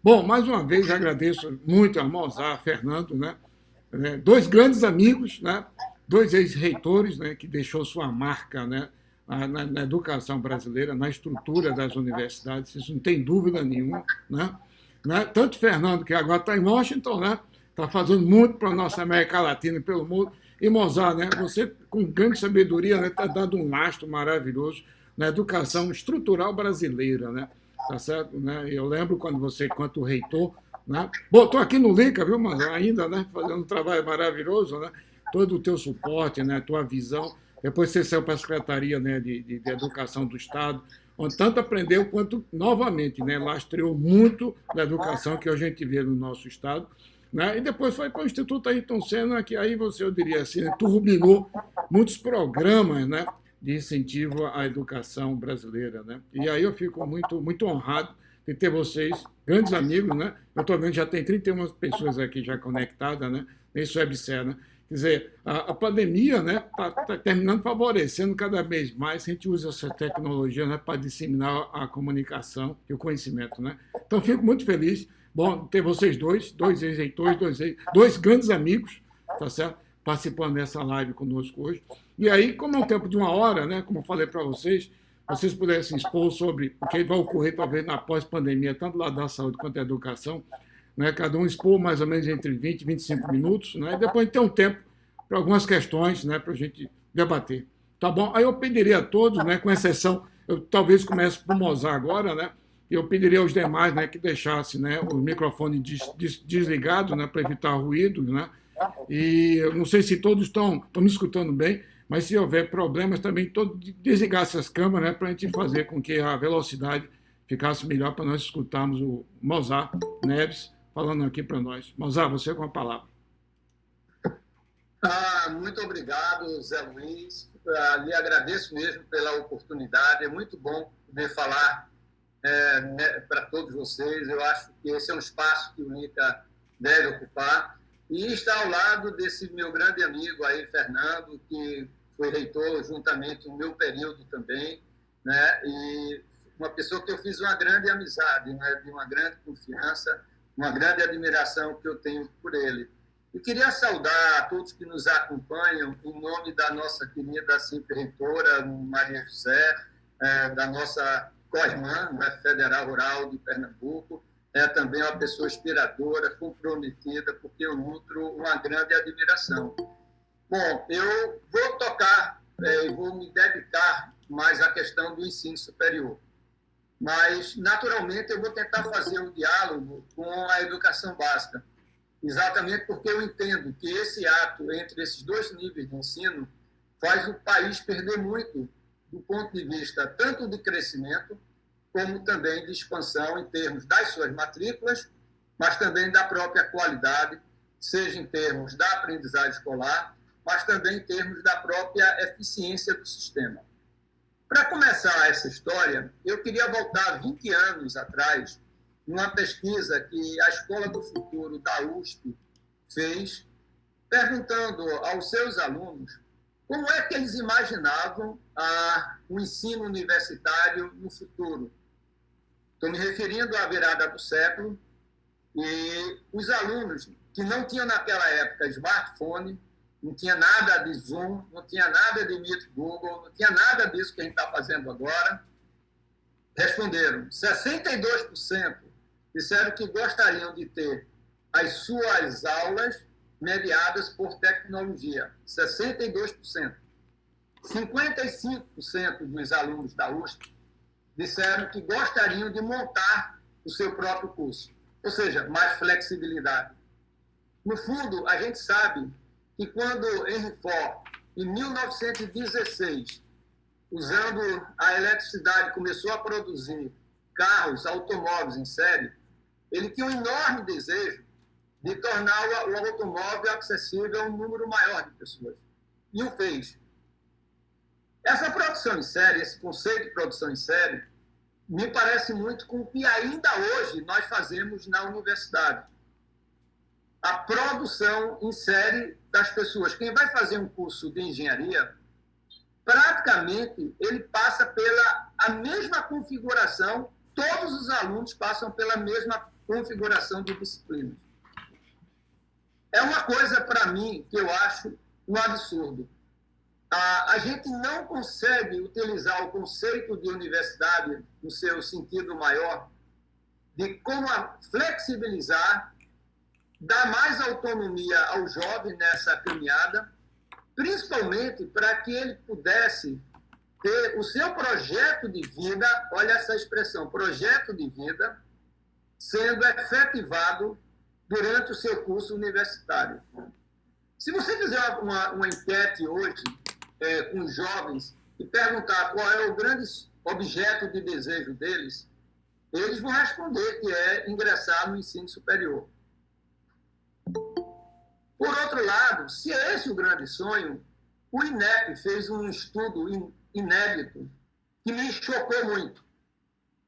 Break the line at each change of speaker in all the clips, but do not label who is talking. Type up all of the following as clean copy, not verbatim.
Bom, mais uma vez agradeço muito a Mozart, Fernando, né? Dois grandes amigos, né? Dois ex-reitores, né? Que deixou sua marca, né? Na educação brasileira, na estrutura das universidades, isso não tem dúvida nenhuma, né? Tanto Fernando, que agora está em Washington, né? Está fazendo muito para a nossa América Latina e pelo mundo, e Mozart, né? Você, com grande sabedoria, né? Está dando um lastro maravilhoso na educação estrutural brasileira, né? Tá certo? Né? Eu lembro quando você, enquanto reitor, né? Bom, estou aqui no Lica, viu, mas ainda, né? Fazendo um trabalho maravilhoso, né? Todo o teu suporte, né? Tua visão. Depois você saiu para a Secretaria, né, de Educação do Estado, onde tanto aprendeu quanto, novamente, né, lastreou muito da educação que hoje a gente vê no nosso Estado. Né? E depois foi para o Instituto Ayrton Senna, que aí você, eu diria assim, né, turbinou muitos programas, né, de incentivo à educação brasileira. Né? E aí eu fico muito, muito honrado de ter vocês, grandes amigos. Né? Eu estou vendo que já tem 31 pessoas aqui já conectadas, né, nesse websérie. Né? Quer dizer, a pandemia, né, tá terminando favorecendo cada vez mais. A gente usa essa tecnologia, né, para disseminar a comunicação e o conhecimento. Né? Então, fico muito feliz. Bom, ter vocês dois ex-reitores, dois grandes amigos, tá certo? Participando dessa live conosco hoje. E aí, como é um tempo de uma hora, né, como eu falei para vocês pudessem expor sobre o que vai ocorrer talvez na pós-pandemia, tanto lá da saúde quanto da educação, né, cada um expor mais ou menos entre 20 e 25 minutos, né, e depois ter um tempo para algumas questões, né, para a gente debater. Tá bom? Aí eu pediria a todos, né, com exceção, eu talvez comece por Mozart agora, né, e eu pediria aos demais, né, que deixassem, né, o microfone desligado, né, para evitar ruído, né, e eu não sei se todos estão me escutando bem, mas se houver problemas também, todos desligassem as câmeras, né, para a gente fazer com que a velocidade ficasse melhor para nós escutarmos o Mozart Neves falando aqui para nós. Mozart, você com a palavra.
Muito obrigado, Zé Luiz. Lhe agradeço mesmo pela oportunidade. É muito bom poder falar né, para todos vocês. Eu acho que esse é um espaço que o INCA deve ocupar. E está ao lado desse meu grande amigo aí, Fernando, que foi reitor juntamente no meu período também, né? E uma pessoa que eu fiz uma grande amizade, né? De uma grande confiança, uma grande admiração que eu tenho por ele. E queria saudar a todos que nos acompanham, em nome da nossa querida sempre reitora, Maria José, da nossa COSMAN, né, Federal Rural de Pernambuco, é também uma pessoa inspiradora, comprometida, porque eu nutro uma grande admiração. Bom, eu vou tocar e vou me dedicar mais à questão do ensino superior. Mas, naturalmente, eu vou tentar fazer um diálogo com a educação básica, exatamente porque eu entendo que esse ato entre esses dois níveis de ensino faz o país perder muito do ponto de vista tanto de crescimento como também de expansão em termos das suas matrículas, mas também da própria qualidade, seja em termos da aprendizagem escolar, mas também em termos da própria eficiência do sistema. Para começar essa história, eu queria voltar 20 anos atrás, numa pesquisa que a Escola do Futuro da USP fez, perguntando aos seus alunos como é que eles imaginavam o ensino universitário no futuro. Estou me referindo à virada do século, e os alunos que não tinham naquela época smartphone, não tinha nada de Zoom, não tinha nada de Meet Google, não tinha nada disso que a gente está fazendo agora, responderam. 62% disseram que gostariam de ter as suas aulas mediadas por tecnologia. 62%. 55% dos alunos da USP disseram que gostariam de montar o seu próprio curso. Ou seja, mais flexibilidade. No fundo, a gente sabe que quando Henry Ford, em 1916, usando a eletricidade, começou a produzir carros, automóveis em série, ele tinha um enorme desejo de tornar o automóvel acessível a um número maior de pessoas. E o fez. Essa produção em série, esse conceito de produção em série, me parece muito com o que ainda hoje nós fazemos na universidade. A produção em série das pessoas. Quem vai fazer um curso de engenharia, praticamente ele passa pela a mesma configuração, todos os alunos passam pela mesma configuração de disciplinas. É uma coisa, para mim, que eu acho um absurdo. A gente não consegue utilizar o conceito de universidade no seu sentido maior, de como flexibilizar, dar mais autonomia ao jovem nessa caminhada, principalmente para que ele pudesse ter o seu projeto de vida, olha essa expressão, projeto de vida, sendo efetivado durante o seu curso universitário. Se você fizer uma enquete hoje com os jovens e perguntar qual é o grande objeto de desejo deles, eles vão responder que é ingressar no ensino superior. Por outro lado, se é esse o grande sonho, o INEP fez um estudo inédito que me chocou muito.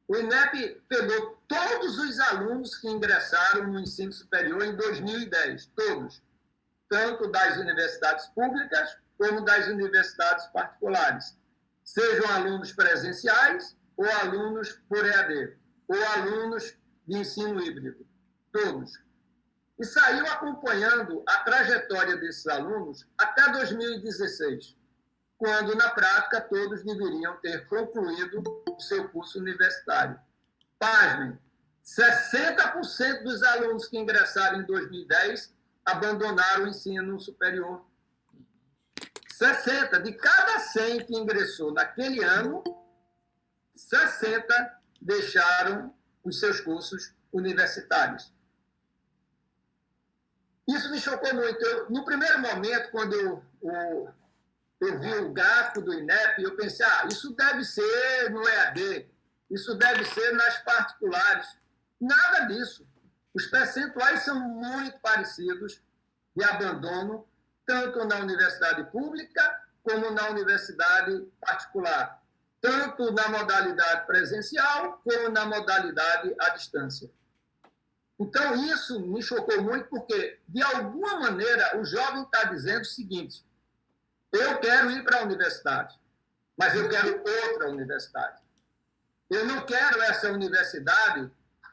O INEP pegou todos os alunos que ingressaram no ensino superior em 2010, todos, tanto das universidades públicas como das universidades particulares, sejam alunos presenciais ou alunos por EAD, ou alunos de ensino híbrido, todos. E saiu acompanhando a trajetória desses alunos até 2016, quando, na prática, todos deveriam ter concluído o seu curso universitário. Pasmem, 60% dos alunos que ingressaram em 2010 abandonaram o ensino superior. 60%. De cada 100 que ingressou naquele ano, 60 deixaram os seus cursos universitários. Isso me chocou muito. No primeiro momento, quando eu vi o gráfico do INEP, eu pensei, isso deve ser no EAD, isso deve ser nas particulares. Nada disso. Os percentuais são muito parecidos de abandono, tanto na universidade pública como na universidade particular, tanto na modalidade presencial como na modalidade à distância. Então, isso me chocou muito porque, de alguma maneira, o jovem está dizendo o seguinte: eu quero ir para a universidade, mas eu quero outra universidade. Eu não quero essa universidade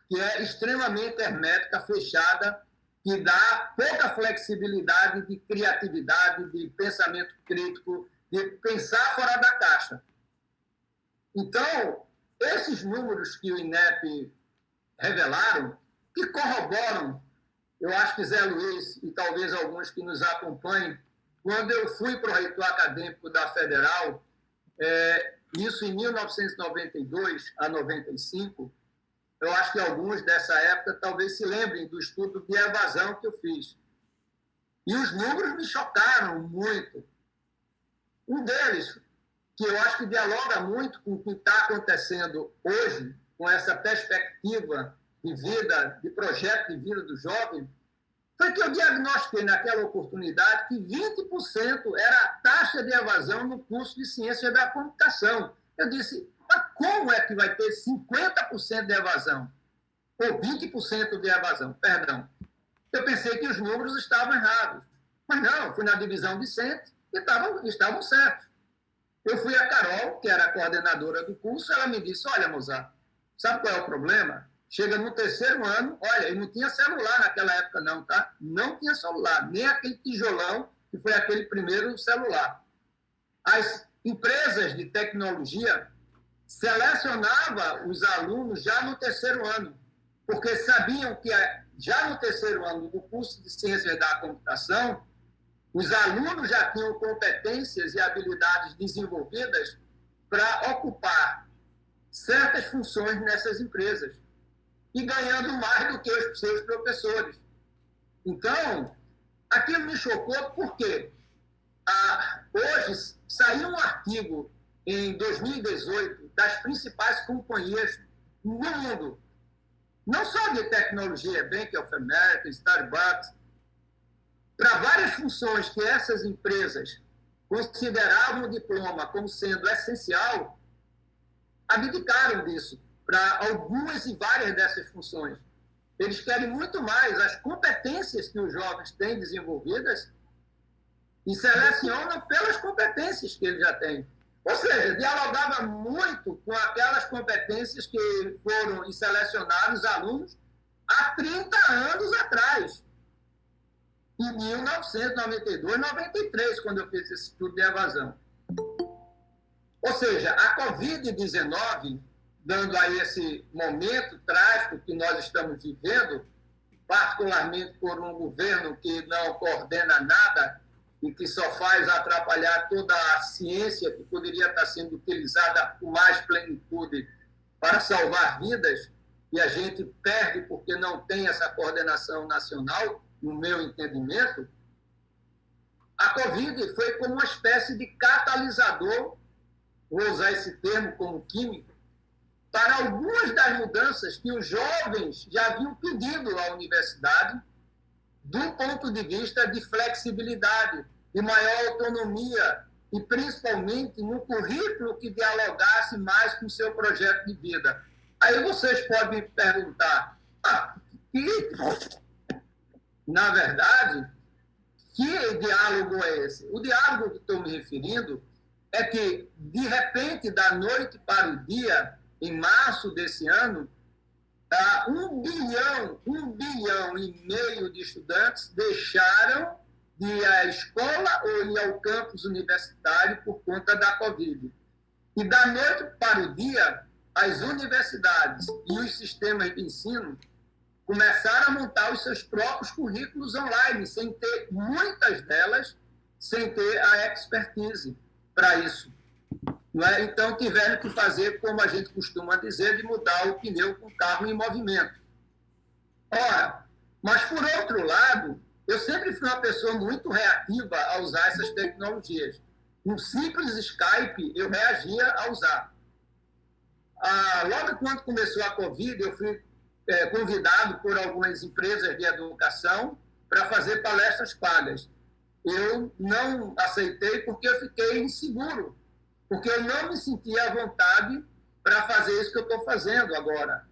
que é extremamente hermética, fechada, que dá pouca flexibilidade de criatividade, de pensamento crítico, de pensar fora da caixa. Então, esses números que o INEP revelaram, que corroboram, eu acho que Zé Luiz e talvez alguns que nos acompanhem, quando eu fui para o reitor acadêmico da Federal, isso em 1992 a 95, eu acho que alguns dessa época talvez se lembrem do estudo de evasão que eu fiz. E os números me chocaram muito. Um deles, que eu acho que dialoga muito com o que está acontecendo hoje, com essa perspectiva de vida, de projeto de vida do jovem, foi que eu diagnostiquei naquela oportunidade que 20% era a taxa de evasão no curso de Ciência da Computação. Eu disse, mas como é que vai ter 50% de evasão? Ou 20% de evasão, perdão. Eu pensei que os números estavam errados. Mas não, fui na divisão discente e estavam certos. Eu fui a Carol, que era a coordenadora do curso, ela me disse, olha, Mozart, sabe qual é o problema? Chega no terceiro ano, olha, e não tinha celular naquela época não, tá? Não tinha celular, nem aquele tijolão, que foi aquele primeiro celular. As empresas de tecnologia selecionavam os alunos já no terceiro ano, porque sabiam que já no terceiro ano do curso de Ciências da Computação, os alunos já tinham competências e habilidades desenvolvidas para ocupar certas funções nessas empresas e ganhando mais do que os seus professores. Então, aquilo me chocou porque hoje saiu um artigo em 2018 das principais companhias no mundo, não só de tecnologia, Bank of America, Starbucks, para várias funções que essas empresas consideravam o diploma como sendo essencial, abdicaram disso para algumas e várias dessas funções. Eles querem muito mais as competências que os jovens têm desenvolvidas e selecionam pelas competências que eles já têm. Ou seja, dialogava muito com aquelas competências que foram selecionados alunos há 30 anos atrás, em 1992, 93, quando eu fiz esse estudo de evasão. Ou seja, a Covid-19, dando aí esse momento trágico que nós estamos vivendo, particularmente por um governo que não coordena nada e que só faz atrapalhar toda a ciência que poderia estar sendo utilizada com mais plenitude para salvar vidas, e a gente perde porque não tem essa coordenação nacional, no meu entendimento. A Covid foi como uma espécie de catalisador, vou usar esse termo como químico, para algumas das mudanças que os jovens já haviam pedido à universidade, do ponto de vista de flexibilidade, de maior autonomia e, principalmente, no currículo que dialogasse mais com o seu projeto de vida. Aí vocês podem me perguntar, na verdade, que diálogo é esse? O diálogo que estou me referindo é que, de repente, da noite para o dia, em março desse ano, 1,5 bilhão de estudantes deixaram de ir à escola ou ir ao campus universitário por conta da Covid. E da noite para o dia, as universidades e os sistemas de ensino começaram a montar os seus próprios currículos online, sem ter, muitas delas, sem ter a expertise para isso. Não é? Então, tiveram que fazer, como a gente costuma dizer, de mudar o pneu com o carro em movimento. Ora, mas, por outro lado, eu sempre fui uma pessoa muito reativa a usar essas tecnologias. Um simples Skype, eu reagia a usar. Logo quando começou a Covid, eu fui convidado por algumas empresas de educação para fazer palestras pagas. Eu não aceitei porque eu fiquei inseguro, porque eu não me sentia à vontade para fazer isso que eu estou fazendo agora.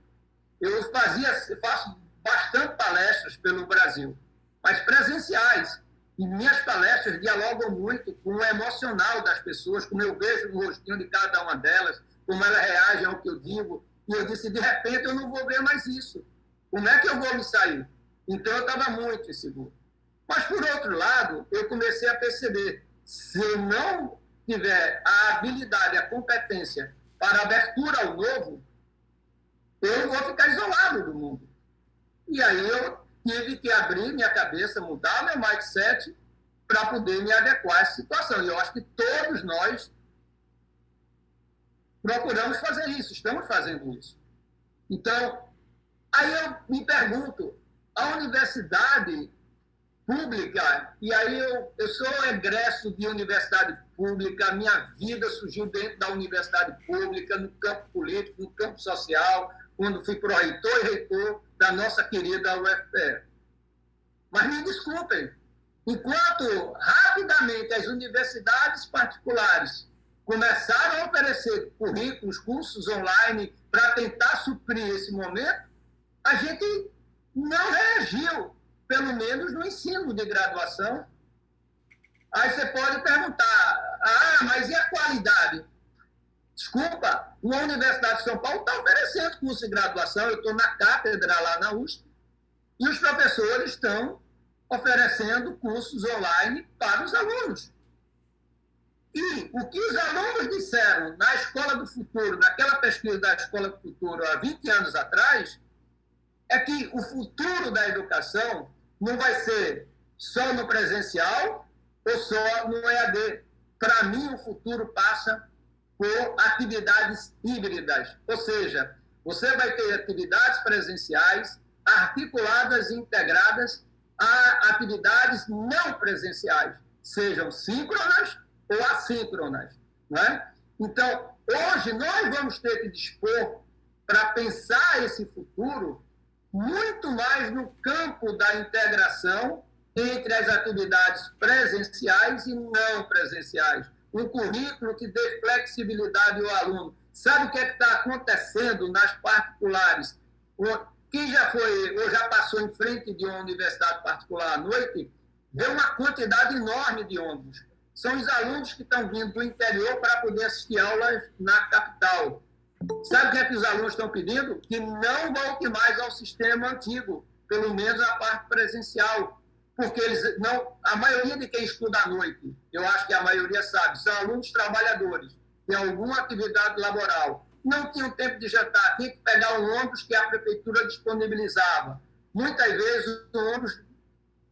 Eu faço bastante palestras pelo Brasil, mas presenciais. E minhas palestras dialogam muito com o emocional das pessoas, como eu vejo no rostinho de cada uma delas, como elas reagem ao que eu digo. E eu disse, de repente, eu não vou ver mais isso. Como é que eu vou me sair? Então, eu estava muito inseguro. Mas, por outro lado, eu comecei a perceber, se eu não tiver a habilidade, a competência para abertura ao novo, eu vou ficar isolado do mundo. E aí eu tive que abrir minha cabeça, mudar meu mindset para poder me adequar a essa situação. E eu acho que todos nós procuramos fazer isso, estamos fazendo isso. Então, aí eu me pergunto, a universidade pública, e aí eu sou egresso de universidade pública, minha vida surgiu dentro da universidade pública, no campo político, no campo social, quando fui pró-reitor e reitor da nossa querida UFPE. Mas me desculpem, enquanto rapidamente as universidades particulares começaram a oferecer currículos, cursos online para tentar suprir esse momento, a gente não reagiu, pelo menos no ensino de graduação. Aí você pode perguntar, mas e a qualidade? Desculpa, uma Universidade de São Paulo está oferecendo curso de graduação, eu estou na cátedra lá na USP, e os professores estão oferecendo cursos online para os alunos. E o que os alunos disseram na Escola do Futuro, naquela pesquisa da Escola do Futuro há 20 anos atrás, é que o futuro da educação não vai ser só no presencial ou só no EAD. Para mim, o futuro passa por atividades híbridas, ou seja, você vai ter atividades presenciais articuladas e integradas a atividades não presenciais, sejam síncronas ou assíncronas. Não é? Então, hoje nós vamos ter que dispor para pensar esse futuro muito mais no campo da integração entre as atividades presenciais e não presenciais. Um currículo que dê flexibilidade ao aluno. Sabe o que é que está acontecendo nas particulares? Quem já foi ou já passou em frente de uma universidade particular à noite, vê uma quantidade enorme de ônibus. São os alunos que estão vindo do interior para poder assistir aulas na capital. Sabe o que é que os alunos estão pedindo? Que não volte mais ao sistema antigo, pelo menos a parte presencial, porque eles não, a maioria de quem estuda à noite, eu acho que a maioria sabe, são alunos trabalhadores, têm alguma atividade laboral, não tinham tempo de jantar, tinha que pegar um ônibus que a prefeitura disponibilizava, muitas vezes um ônibus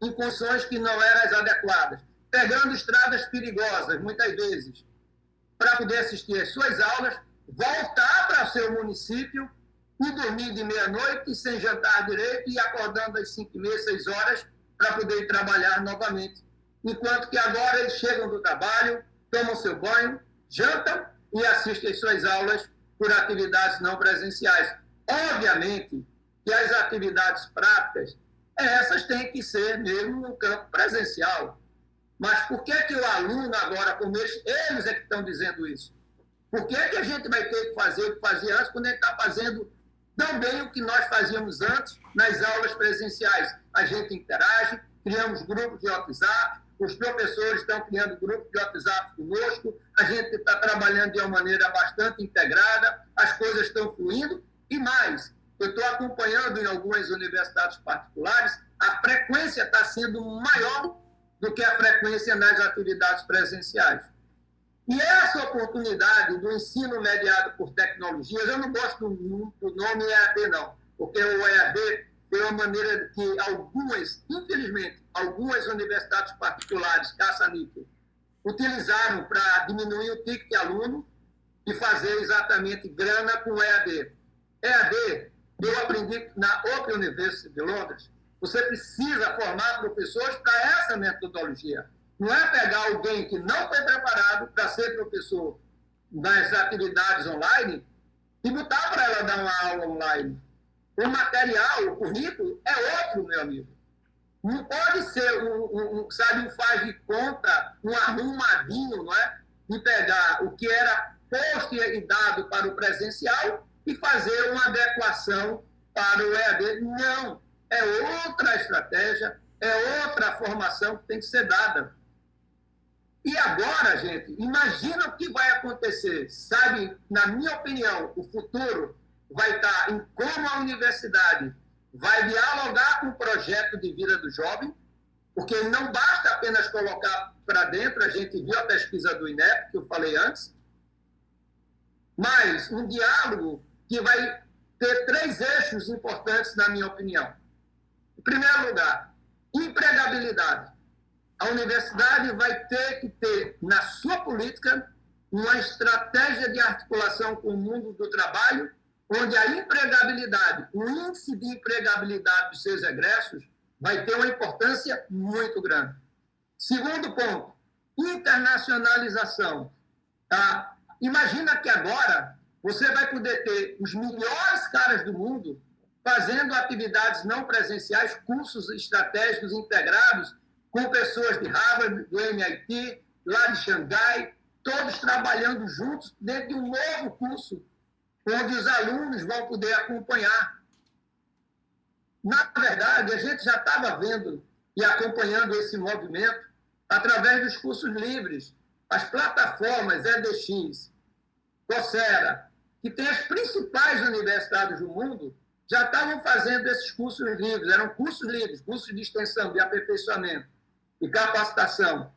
em condições que não eram as adequadas, pegando estradas perigosas, muitas vezes, para poder assistir às suas aulas, voltar para o seu município e dormir de meia-noite sem jantar direito e acordando às 5h30, 6 horas para poder ir trabalhar novamente. Enquanto que agora eles chegam do trabalho, tomam seu banho, jantam e assistem às suas aulas por atividades não presenciais. Obviamente que as atividades práticas, essas têm que ser mesmo no campo presencial. Mas por que o aluno agora, como eles é que estão dizendo isso? Por que a gente vai ter que fazer o que fazia antes, quando a gente está fazendo também o que nós fazíamos antes nas aulas presenciais? A gente interage, criamos grupos de WhatsApp, os professores estão criando grupos de WhatsApp conosco, a gente está trabalhando de uma maneira bastante integrada, as coisas estão fluindo, e mais, eu estou acompanhando em algumas universidades particulares, a frequência está sendo maior do que a frequência nas atividades presenciais. E essa oportunidade do ensino mediado por tecnologias, eu não gosto muito do nome EAD, não, porque o EAD é uma maneira que algumas, infelizmente, algumas universidades particulares, caça-níquel, utilizaram para diminuir o ticket de aluno e fazer exatamente grana com o EAD. EAD, eu aprendi na Open University de Londres, você precisa formar professores para essa metodologia. Não é pegar alguém que não foi preparado para ser professor nas atividades online e botar para ela dar uma aula online. O material, o currículo, é outro, meu amigo. Não pode ser um faz de conta, um arrumadinho, não é? De pegar o que era posto e dado para o presencial e fazer uma adequação para o EAD. Não. É outra estratégia, é outra formação que tem que ser dada. E agora, gente, imagina o que vai acontecer. Sabe, na minha opinião, o futuro vai estar em como a universidade vai dialogar com o projeto de vida do jovem, porque não basta apenas colocar para dentro, a gente viu a pesquisa do INEP, que eu falei antes, mas um diálogo que vai ter 3 eixos importantes, na minha opinião. Em primeiro lugar, empregabilidade. A universidade vai ter que ter, na sua política, uma estratégia de articulação com o mundo do trabalho, onde a empregabilidade, o índice de empregabilidade dos seus egressos vai ter uma importância muito grande. Segundo ponto, internacionalização. Imagina que agora você vai poder ter os melhores caras do mundo fazendo atividades não presenciais, cursos estratégicos integrados com pessoas de Harvard, do MIT, lá de Xangai, todos trabalhando juntos dentro de um novo curso, onde os alunos vão poder acompanhar. Na verdade, a gente já estava vendo e acompanhando esse movimento através dos cursos livres. As plataformas EDX, Coursera, que tem as principais universidades do mundo, já estavam fazendo esses cursos livres. Eram cursos livres, cursos de extensão, de aperfeiçoamento e capacitação.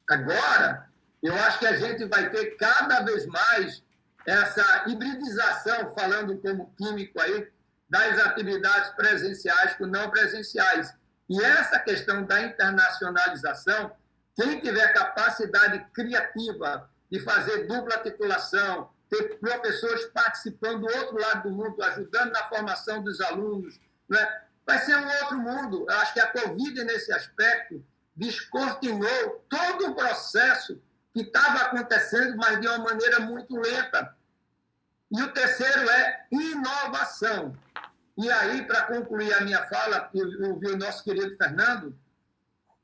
Agora, eu acho que a gente vai ter cada vez mais essa hibridização, falando como químico aí, das atividades presenciais com não presenciais. E essa questão da internacionalização, quem tiver capacidade criativa de fazer dupla titulação, ter professores participando do outro lado do mundo, ajudando na formação dos alunos, né? Vai ser um outro mundo. Eu acho que a Covid, nesse aspecto, descortinou todo o processo que estava acontecendo, mas de uma maneira muito lenta. E o terceiro é inovação. E aí, para concluir a minha fala, eu ouvi o nosso querido Fernando,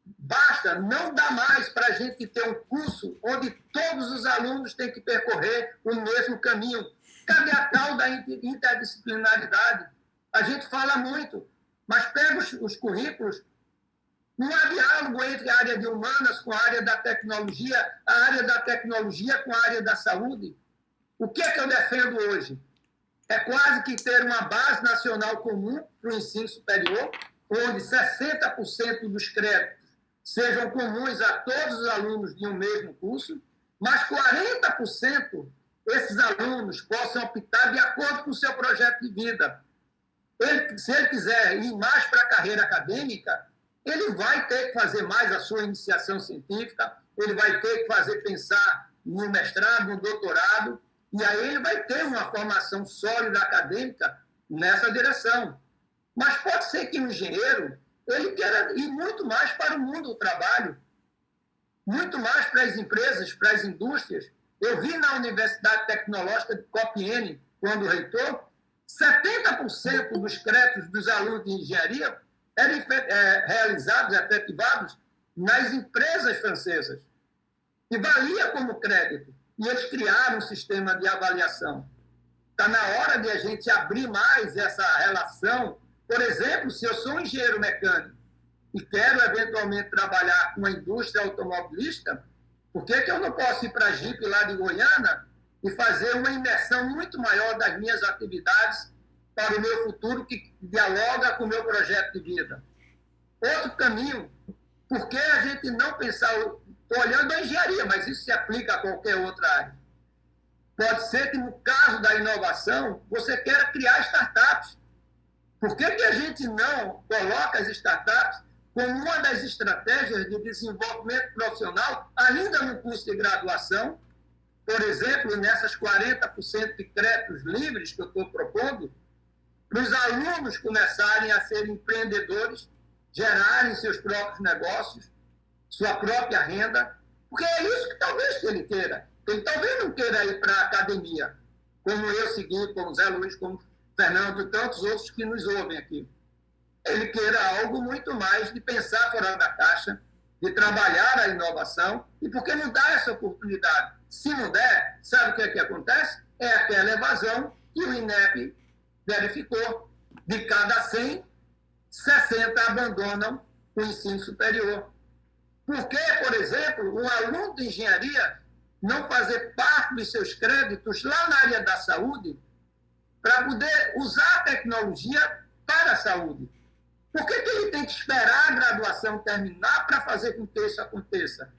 basta, não dá mais para a gente ter um curso onde todos os alunos têm que percorrer o mesmo caminho. Cadê a tal da interdisciplinaridade? A gente fala muito, mas pega os currículos, não há diálogo entre a área de humanas com a área da tecnologia, a área da tecnologia com a área da saúde. O que é que eu defendo hoje? É quase que ter uma base nacional comum para o ensino superior, onde 60% dos créditos sejam comuns a todos os alunos de um mesmo curso, mas 40% esses alunos possam optar de acordo com o seu projeto de vida. Se ele quiser ir mais para a carreira acadêmica, ele vai ter que fazer mais a sua iniciação científica, ele vai ter que pensar no mestrado, no doutorado, e aí ele vai ter uma formação sólida acadêmica nessa direção. Mas pode ser que o engenheiro ele queira ir muito mais para o mundo do trabalho, muito mais para as empresas, para as indústrias. Eu vi na Universidade Tecnológica de Compiègne, quando reitor, 70% dos créditos dos alunos de engenharia eram realizados, efetivados nas empresas francesas, que valia como crédito. E eles criaram um sistema de avaliação. Está na hora de a gente abrir mais essa relação. Por exemplo, se eu sou um engenheiro mecânico e quero eventualmente trabalhar com a indústria automobilística, por que eu não posso ir para a Jeep lá de Goiânia e fazer uma imersão muito maior das minhas atividades para o meu futuro, que dialoga com o meu projeto de vida? Outro caminho, por que a gente não pensar... Estou olhando a engenharia, mas isso se aplica a qualquer outra área. Pode ser que, no caso da inovação, você queira criar startups. Por que a gente não coloca as startups como uma das estratégias de desenvolvimento profissional, ainda no curso de graduação? Por exemplo, nessas 40% de créditos livres que eu estou propondo, para os alunos começarem a ser empreendedores, gerarem seus próprios negócios, sua própria renda, porque é isso que talvez ele queira. Ele talvez não queira ir para a academia, como eu segui, como Zé Luiz, como Fernando e tantos outros que nos ouvem aqui. Ele queira algo muito mais de pensar fora da caixa, de trabalhar a inovação, e por que não dar essa oportunidade? Se não der, sabe o que é que acontece? É aquela evasão que o INEP verificou. De cada 100, 60 abandonam o ensino superior. Por que, por exemplo, um aluno de engenharia não fazer parte dos seus créditos lá na área da saúde para poder usar a tecnologia para a saúde? Por que ele tem que esperar a graduação terminar para fazer com que isso aconteça?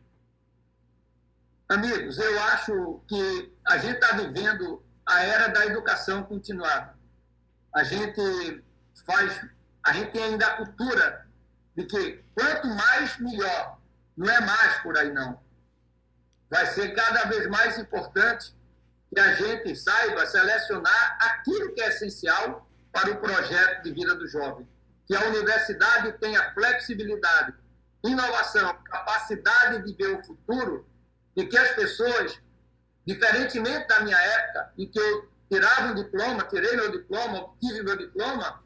Amigos, eu acho que a gente está vivendo a era da educação continuada. A gente tem ainda a cultura de que quanto mais, melhor. Não é mais por aí, não. Vai ser cada vez mais importante que a gente saiba selecionar aquilo que é essencial para o projeto de vida do jovem. Que a universidade tenha flexibilidade, inovação, capacidade de ver o futuro, e que as pessoas, diferentemente da minha época, em que eu tirava um diploma, tirei meu diploma, obtive meu diploma,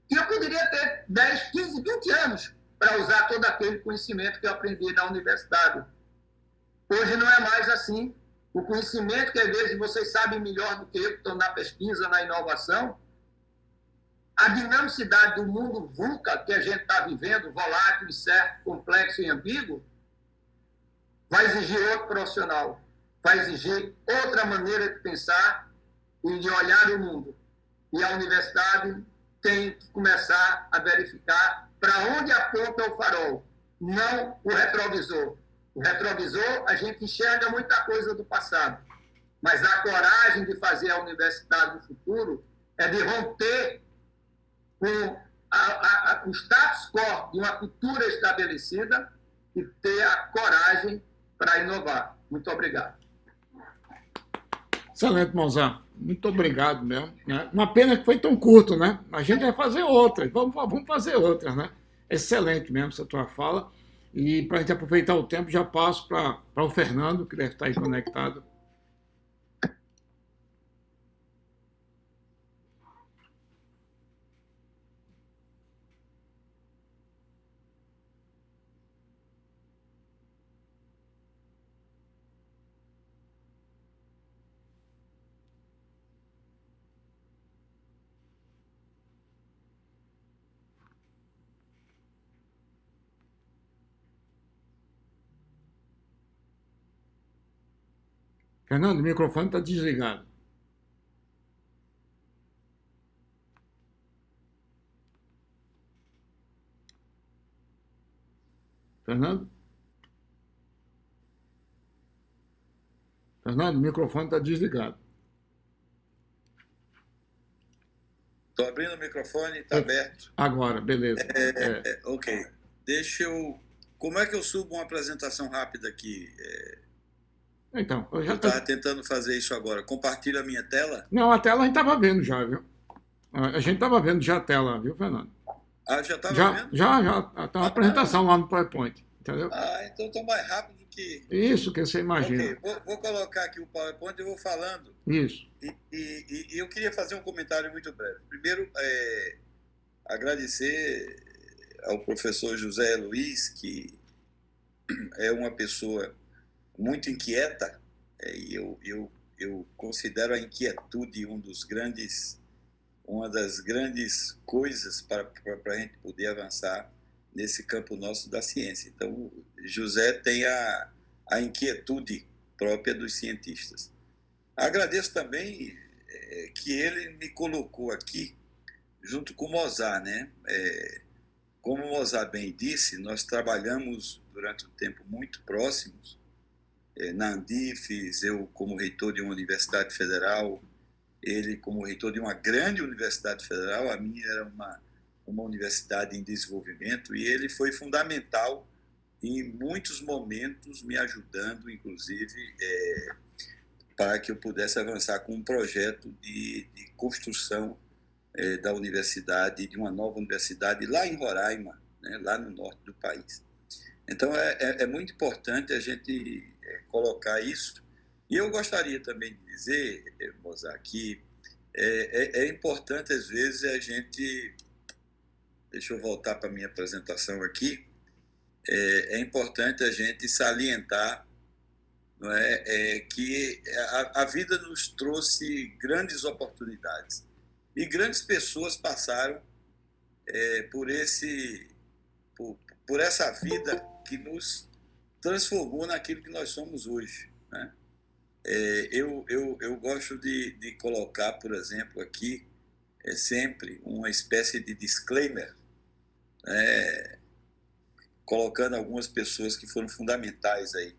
que eu poderia ter 10, 15, 20 anos para usar todo aquele conhecimento que eu aprendi na universidade. Hoje não é mais assim. O conhecimento que, às vezes, vocês sabem melhor do que eu, que estou na pesquisa, na inovação, a dinamicidade do mundo VUCA que a gente está vivendo, volátil, incerto, complexo e ambíguo, vai exigir outro profissional, vai exigir outra maneira de pensar e de olhar o mundo. E a universidade tem que começar a verificar para onde aponta o farol, não o retrovisor. O retrovisor, a gente enxerga muita coisa do passado, mas a coragem de fazer a universidade do futuro é de romper com o status quo de uma cultura estabelecida e ter a coragem para inovar. Muito obrigado.
Excelente, Mozart. Muito obrigado mesmo. Né? Uma pena que foi tão curto, né? A gente vai fazer outras. Vamos fazer outras, né? Excelente mesmo essa tua fala. E para a gente aproveitar o tempo, já passo para o Fernando, que deve estar aí conectado. Fernando, o microfone está desligado. Fernando? Fernando, o microfone está desligado.
Estou abrindo o microfone, está aberto.
Agora, beleza.
Ok. Como é que eu subo uma apresentação rápida aqui?
Então, eu já
Eu estava tentando fazer isso agora. Compartilha a minha tela?
Não, a tela a gente estava vendo já, viu? A gente estava vendo já a tela, viu, Fernando?
Ah, já estava vendo?
Já. Está uma apresentação lá no PowerPoint, entendeu?
Ah, então estou mais rápido que...
Isso que você imagina.
Ok, vou colocar aqui o PowerPoint e vou falando.
Isso.
E eu queria fazer um comentário muito breve. Primeiro, agradecer ao professor José Luiz, que é uma pessoa muito inquieta, e eu considero a inquietude uma das grandes coisas para a gente poder avançar nesse campo nosso da ciência. Então, José tem a inquietude própria dos cientistas. Agradeço também que ele me colocou aqui junto com Mozart, né? Como Mozart bem disse, nós trabalhamos durante um tempo muito próximos na Andifes, eu como reitor de uma universidade federal, ele como reitor de uma grande universidade federal, a minha era uma universidade em desenvolvimento, e ele foi fundamental em muitos momentos, me ajudando, inclusive, para que eu pudesse avançar com um projeto de construção da universidade, de uma nova universidade lá em Roraima, né, lá no norte do país. Então, é muito importante a gente colocar isso. E eu gostaria também de dizer, Mozart, que é importante, às vezes, a gente... Deixa eu voltar para a minha apresentação aqui. É importante a gente salientar, não que a vida nos trouxe grandes oportunidades. E grandes pessoas passaram por essa vida que nos transformou naquilo que nós somos hoje, né? Eu gosto de colocar, por exemplo, aqui sempre uma espécie de disclaimer, colocando algumas pessoas que foram fundamentais aí,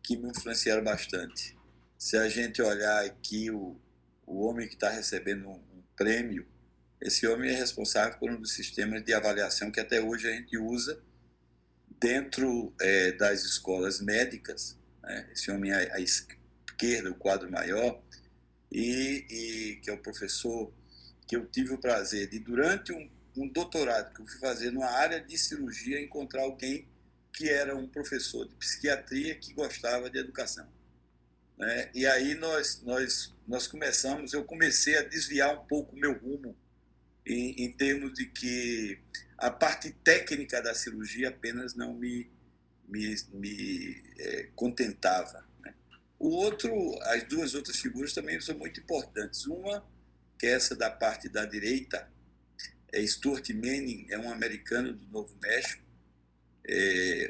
que me influenciaram bastante. Se a gente olhar aqui o homem que está recebendo um prêmio, esse homem é responsável por um dos sistemas de avaliação que até hoje a gente usa dentro das escolas médicas, né? Esse homem à esquerda, o quadro maior, e que é o professor que eu tive o prazer de, durante um doutorado que eu fui fazer numa área de cirurgia, encontrar alguém que era um professor de psiquiatria que gostava de educação, né? E aí eu comecei a desviar um pouco o meu rumo em termos de que a parte técnica da cirurgia apenas não me contentava, né? As duas outras figuras também são muito importantes. Uma, que é essa da parte da direita, Stuart Manning, é um americano do Novo México,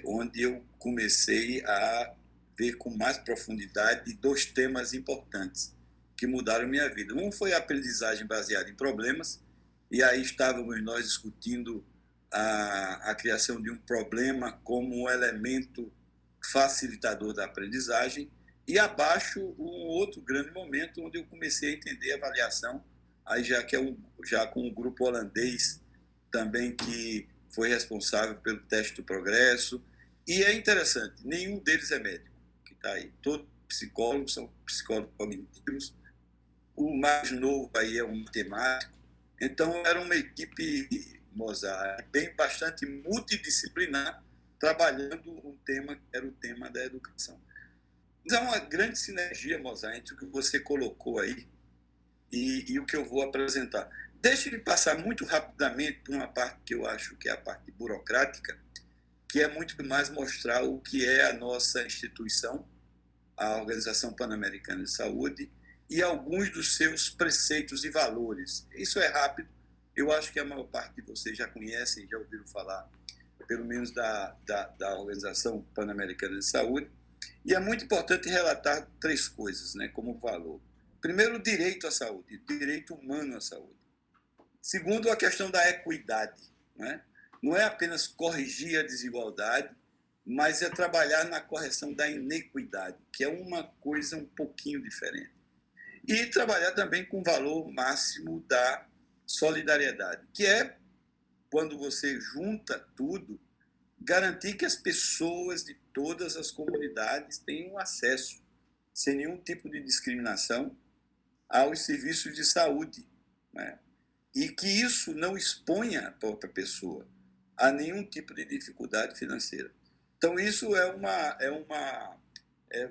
onde eu comecei a ver com mais profundidade dois temas importantes que mudaram minha vida. Um foi a aprendizagem baseada em problemas, e aí estávamos nós discutindo a criação de um problema como um elemento facilitador da aprendizagem, e abaixo um outro grande momento onde eu comecei a entender a avaliação, aí já com um grupo holandês também que foi responsável pelo teste do progresso. E é interessante, nenhum deles é médico que está aí, todos psicólogos, são psicólogos cognitivos, o mais novo aí é um matemático. Então era uma equipe, Mozart, bastante multidisciplinar, trabalhando um tema que era o tema da educação. Então, uma grande sinergia, Mozart, entre o que você colocou aí e o que eu vou apresentar. Deixe-me passar muito rapidamente por uma parte que eu acho que é a parte burocrática, que é muito mais mostrar o que é a nossa instituição, a Organização Pan-Americana de Saúde, e alguns dos seus preceitos e valores. Isso é rápido, eu acho que a maior parte de vocês já conhecem, já ouviram falar, pelo menos da Organização Pan-Americana de Saúde. E é muito importante relatar 3 coisas, né, como valor. Primeiro, o direito à saúde, direito humano à saúde. Segundo, a questão da equidade, né? Não é apenas corrigir a desigualdade, mas é trabalhar na correção da inequidade, que é uma coisa um pouquinho diferente. E trabalhar também com o valor máximo da solidariedade, que é, quando você junta tudo, garantir que as pessoas de todas as comunidades tenham acesso, sem nenhum tipo de discriminação, aos serviços de saúde, né? E que isso não exponha a própria pessoa a nenhum tipo de dificuldade financeira. Então, isso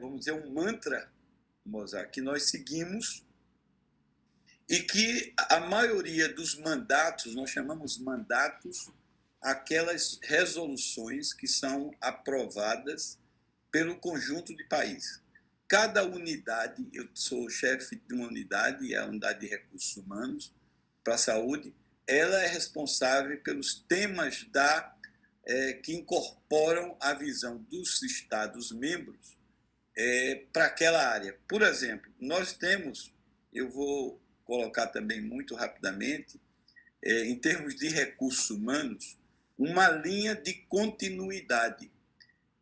vamos dizer, um mantra, Mozart, que nós seguimos e que a maioria dos mandatos, nós chamamos mandatos, aquelas resoluções que são aprovadas pelo conjunto de países. Cada unidade, eu sou chefe de uma unidade, é a unidade de recursos humanos para a saúde, ela é responsável pelos temas que incorporam a visão dos Estados-membros para aquela área. Por exemplo, nós temos, eu vou colocar também muito rapidamente, em termos de recursos humanos, uma linha de continuidade,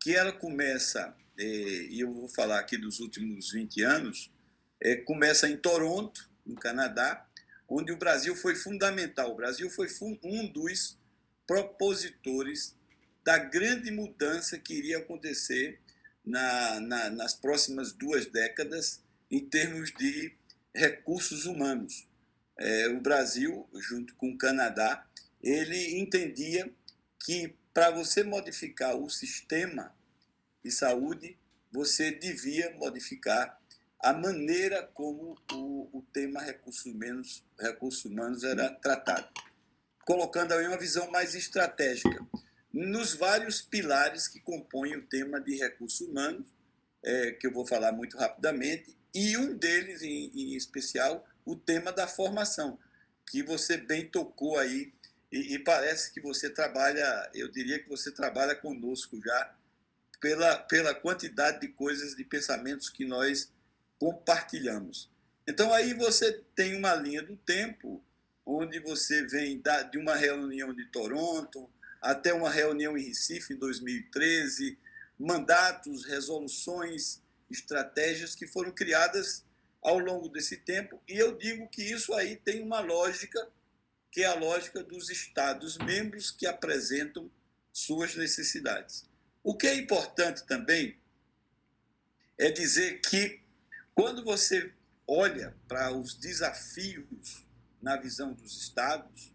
que ela começa, e eu vou falar aqui dos últimos 20 anos, começa em Toronto, no Canadá, onde o Brasil foi fundamental. O Brasil foi um dos propositores da grande mudança que iria acontecer nas próximas 2 décadas em termos de recursos humanos. O Brasil, junto com o Canadá, ele entendia que para você modificar o sistema de saúde, você devia modificar a maneira como o tema recursos humanos era tratado, colocando aí uma visão mais estratégica nos vários pilares que compõem o tema de recursos humanos, que eu vou falar muito rapidamente, e um deles, em especial, o tema da formação, que você bem tocou aí, e parece que você trabalha, eu diria que você trabalha conosco já, pela quantidade de coisas, de pensamentos que nós compartilhamos. Então, aí você tem uma linha do tempo, onde você vem de uma reunião de Toronto até uma reunião em Recife, em 2013, mandatos, resoluções, estratégias que foram criadas ao longo desse tempo, e eu digo que isso aí tem uma lógica, que é a lógica dos Estados-membros que apresentam suas necessidades. O que é importante também é dizer que, quando você olha para os desafios na visão dos Estados,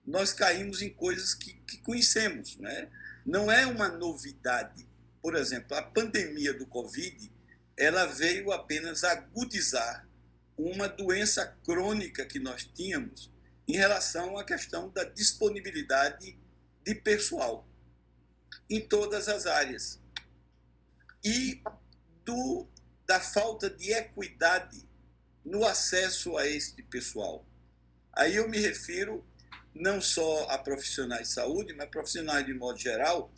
nós caímos em coisas que conhecemos, né? Não é uma novidade. Por exemplo, a pandemia do Covid, ela veio apenas agudizar uma doença crônica que nós tínhamos em relação à questão da disponibilidade de pessoal em todas as áreas e da falta de equidade no acesso a este pessoal. Aí eu me refiro não só a profissionais de saúde, mas profissionais de modo geral.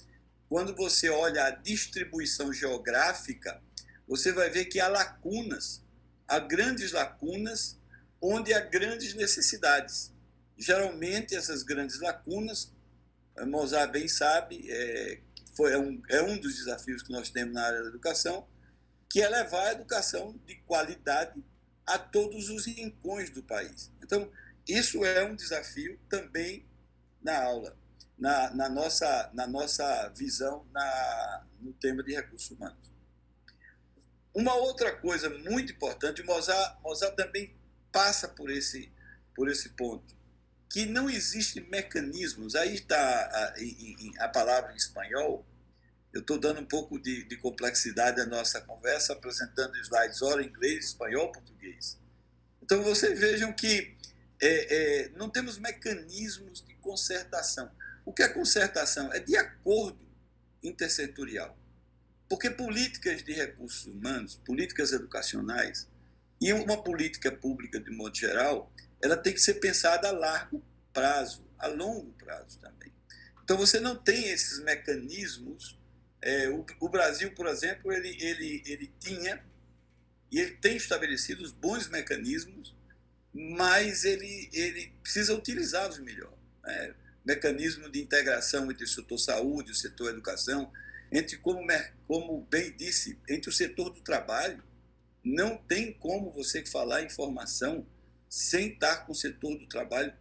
Quando você olha a distribuição geográfica, você vai ver que há lacunas, há grandes lacunas, onde há grandes necessidades. Geralmente, essas grandes lacunas, Mozart bem sabe, é um dos desafios que nós temos na área da educação, que é levar a educação de qualidade a todos os rincões do país. Então, isso é um desafio também na aula, na nossa visão no tema de recursos humanos. Uma outra coisa muito importante, o Mozart também passa por esse ponto, que não existem mecanismos, aí está a palavra em espanhol. Eu estou dando um pouco de complexidade à nossa conversa, apresentando slides ora em inglês, espanhol, português. Então, vocês vejam que não temos mecanismos de concertação. O que é concertação? É de acordo intersetorial. Porque políticas de recursos humanos, políticas educacionais, e uma política pública, de modo geral, ela tem que ser pensada a largo prazo, a longo prazo também. Então, você não tem esses mecanismos O Brasil, por exemplo, ele tinha e ele tem estabelecido os bons mecanismos, mas ele precisa utilizá-los melhor. Né? Mecanismo de integração entre o setor saúde e o setor educação, entre, como bem disse, entre o setor do trabalho. Não tem como você falar em formação sem estar com o setor do trabalho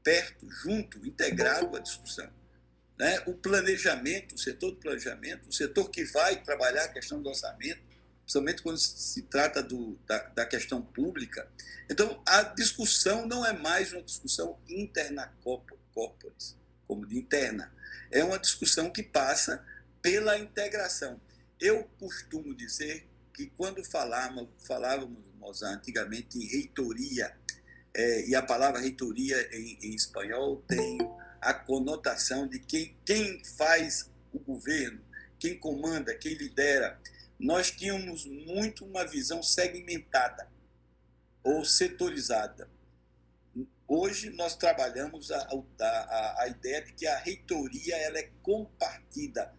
perto, junto, integrado à discussão. Né? O planejamento, o setor do planejamento, o setor que vai trabalhar a questão do orçamento, principalmente quando se trata da questão pública. Então, a discussão não é mais uma discussão interna corporis, como de interna. É uma discussão que passa pela integração. Eu costumo dizer que quando falávamos antigamente em reitoria, e a palavra reitoria em espanhol tem a conotação de quem faz o governo, quem comanda, quem lidera. Nós tínhamos muito uma visão segmentada ou setorizada. Hoje nós trabalhamos a ideia de que a reitoria ela é compartilhada.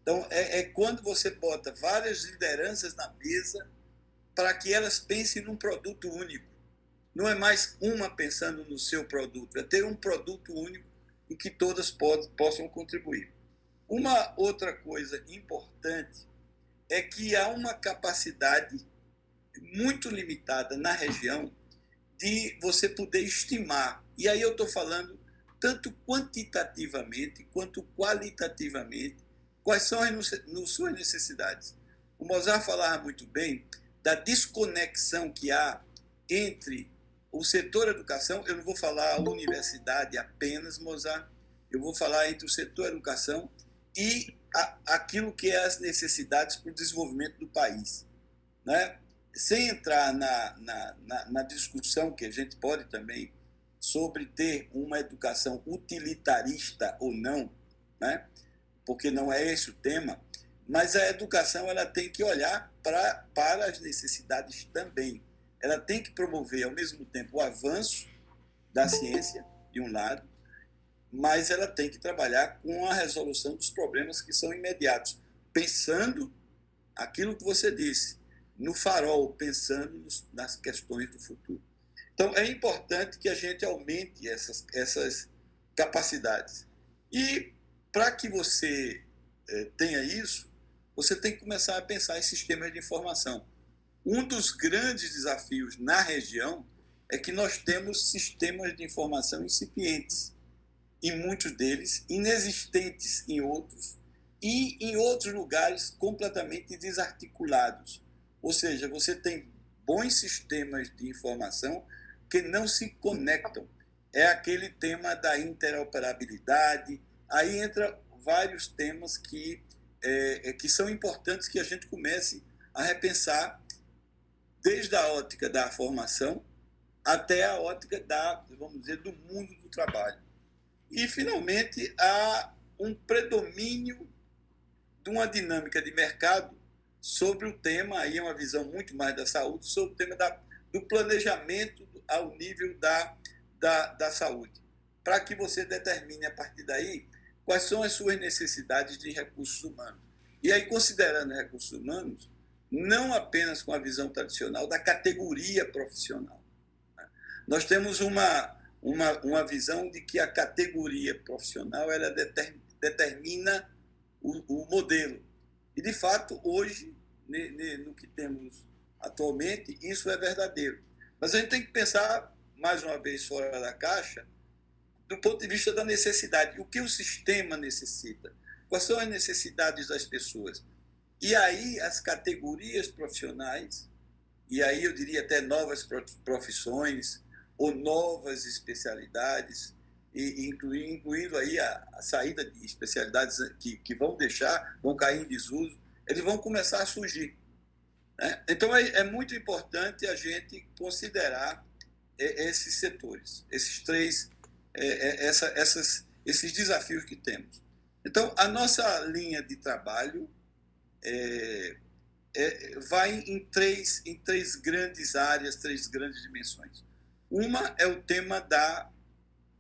Então, é quando você bota várias lideranças na mesa para que elas pensem num produto único. Não é mais uma pensando no seu produto, é ter um produto único em que todas possam contribuir. Uma outra coisa importante é que há uma capacidade muito limitada na região de você poder estimar. E aí eu estou falando tanto quantitativamente quanto qualitativamente quais são as suas necessidades. O Mozart falava muito bem da desconexão que há entre o setor educação, eu não vou falar a universidade apenas, Mozart, eu vou falar entre o setor educação e aquilo que é as necessidades para o desenvolvimento do país. Né? Sem entrar na discussão que a gente pode também sobre ter uma educação utilitarista ou não, né? Porque não é esse o tema, mas a educação ela tem que olhar para as necessidades também. Ela tem que promover, ao mesmo tempo, o avanço da ciência, de um lado, mas ela tem que trabalhar com a resolução dos problemas que são imediatos, pensando aquilo que você disse, no farol, pensando nas questões do futuro. Então, é importante que a gente aumente essas capacidades. E, para que você tenha isso, você tem que começar a pensar em sistemas de informação. Um dos grandes desafios na região é que nós temos sistemas de informação incipientes, e muitos deles inexistentes em outros, e em outros lugares completamente desarticulados. Ou seja, você tem bons sistemas de informação que não se conectam. É aquele tema da interoperabilidade, aí entra vários temas que são importantes que a gente comece a repensar desde a ótica da formação até a ótica vamos dizer, do mundo do trabalho. E, finalmente, há um predomínio de uma dinâmica de mercado sobre o tema, aí é uma visão muito mais da saúde, sobre o tema do planejamento ao nível da saúde, para que você determine, a partir daí, quais são as suas necessidades de recursos humanos. E aí, considerando recursos humanos, não apenas com a visão tradicional da categoria profissional. Nós temos uma visão de que a categoria profissional ela determina o modelo. E, de fato, hoje, no que temos atualmente, isso é verdadeiro. Mas a gente tem que pensar, mais uma vez, fora da caixa, do ponto de vista da necessidade. O que o sistema necessita? Quais são as necessidades das pessoas? E aí as categorias profissionais, e aí eu diria até novas profissões ou novas especialidades, incluindo aí a saída de especialidades que vão cair em desuso, eles vão começar a surgir. Né? Então é muito importante a gente considerar esses setores, esses desafios que temos. Então, a nossa linha de trabalho vai em três grandes áreas, três grandes dimensões. Uma é o tema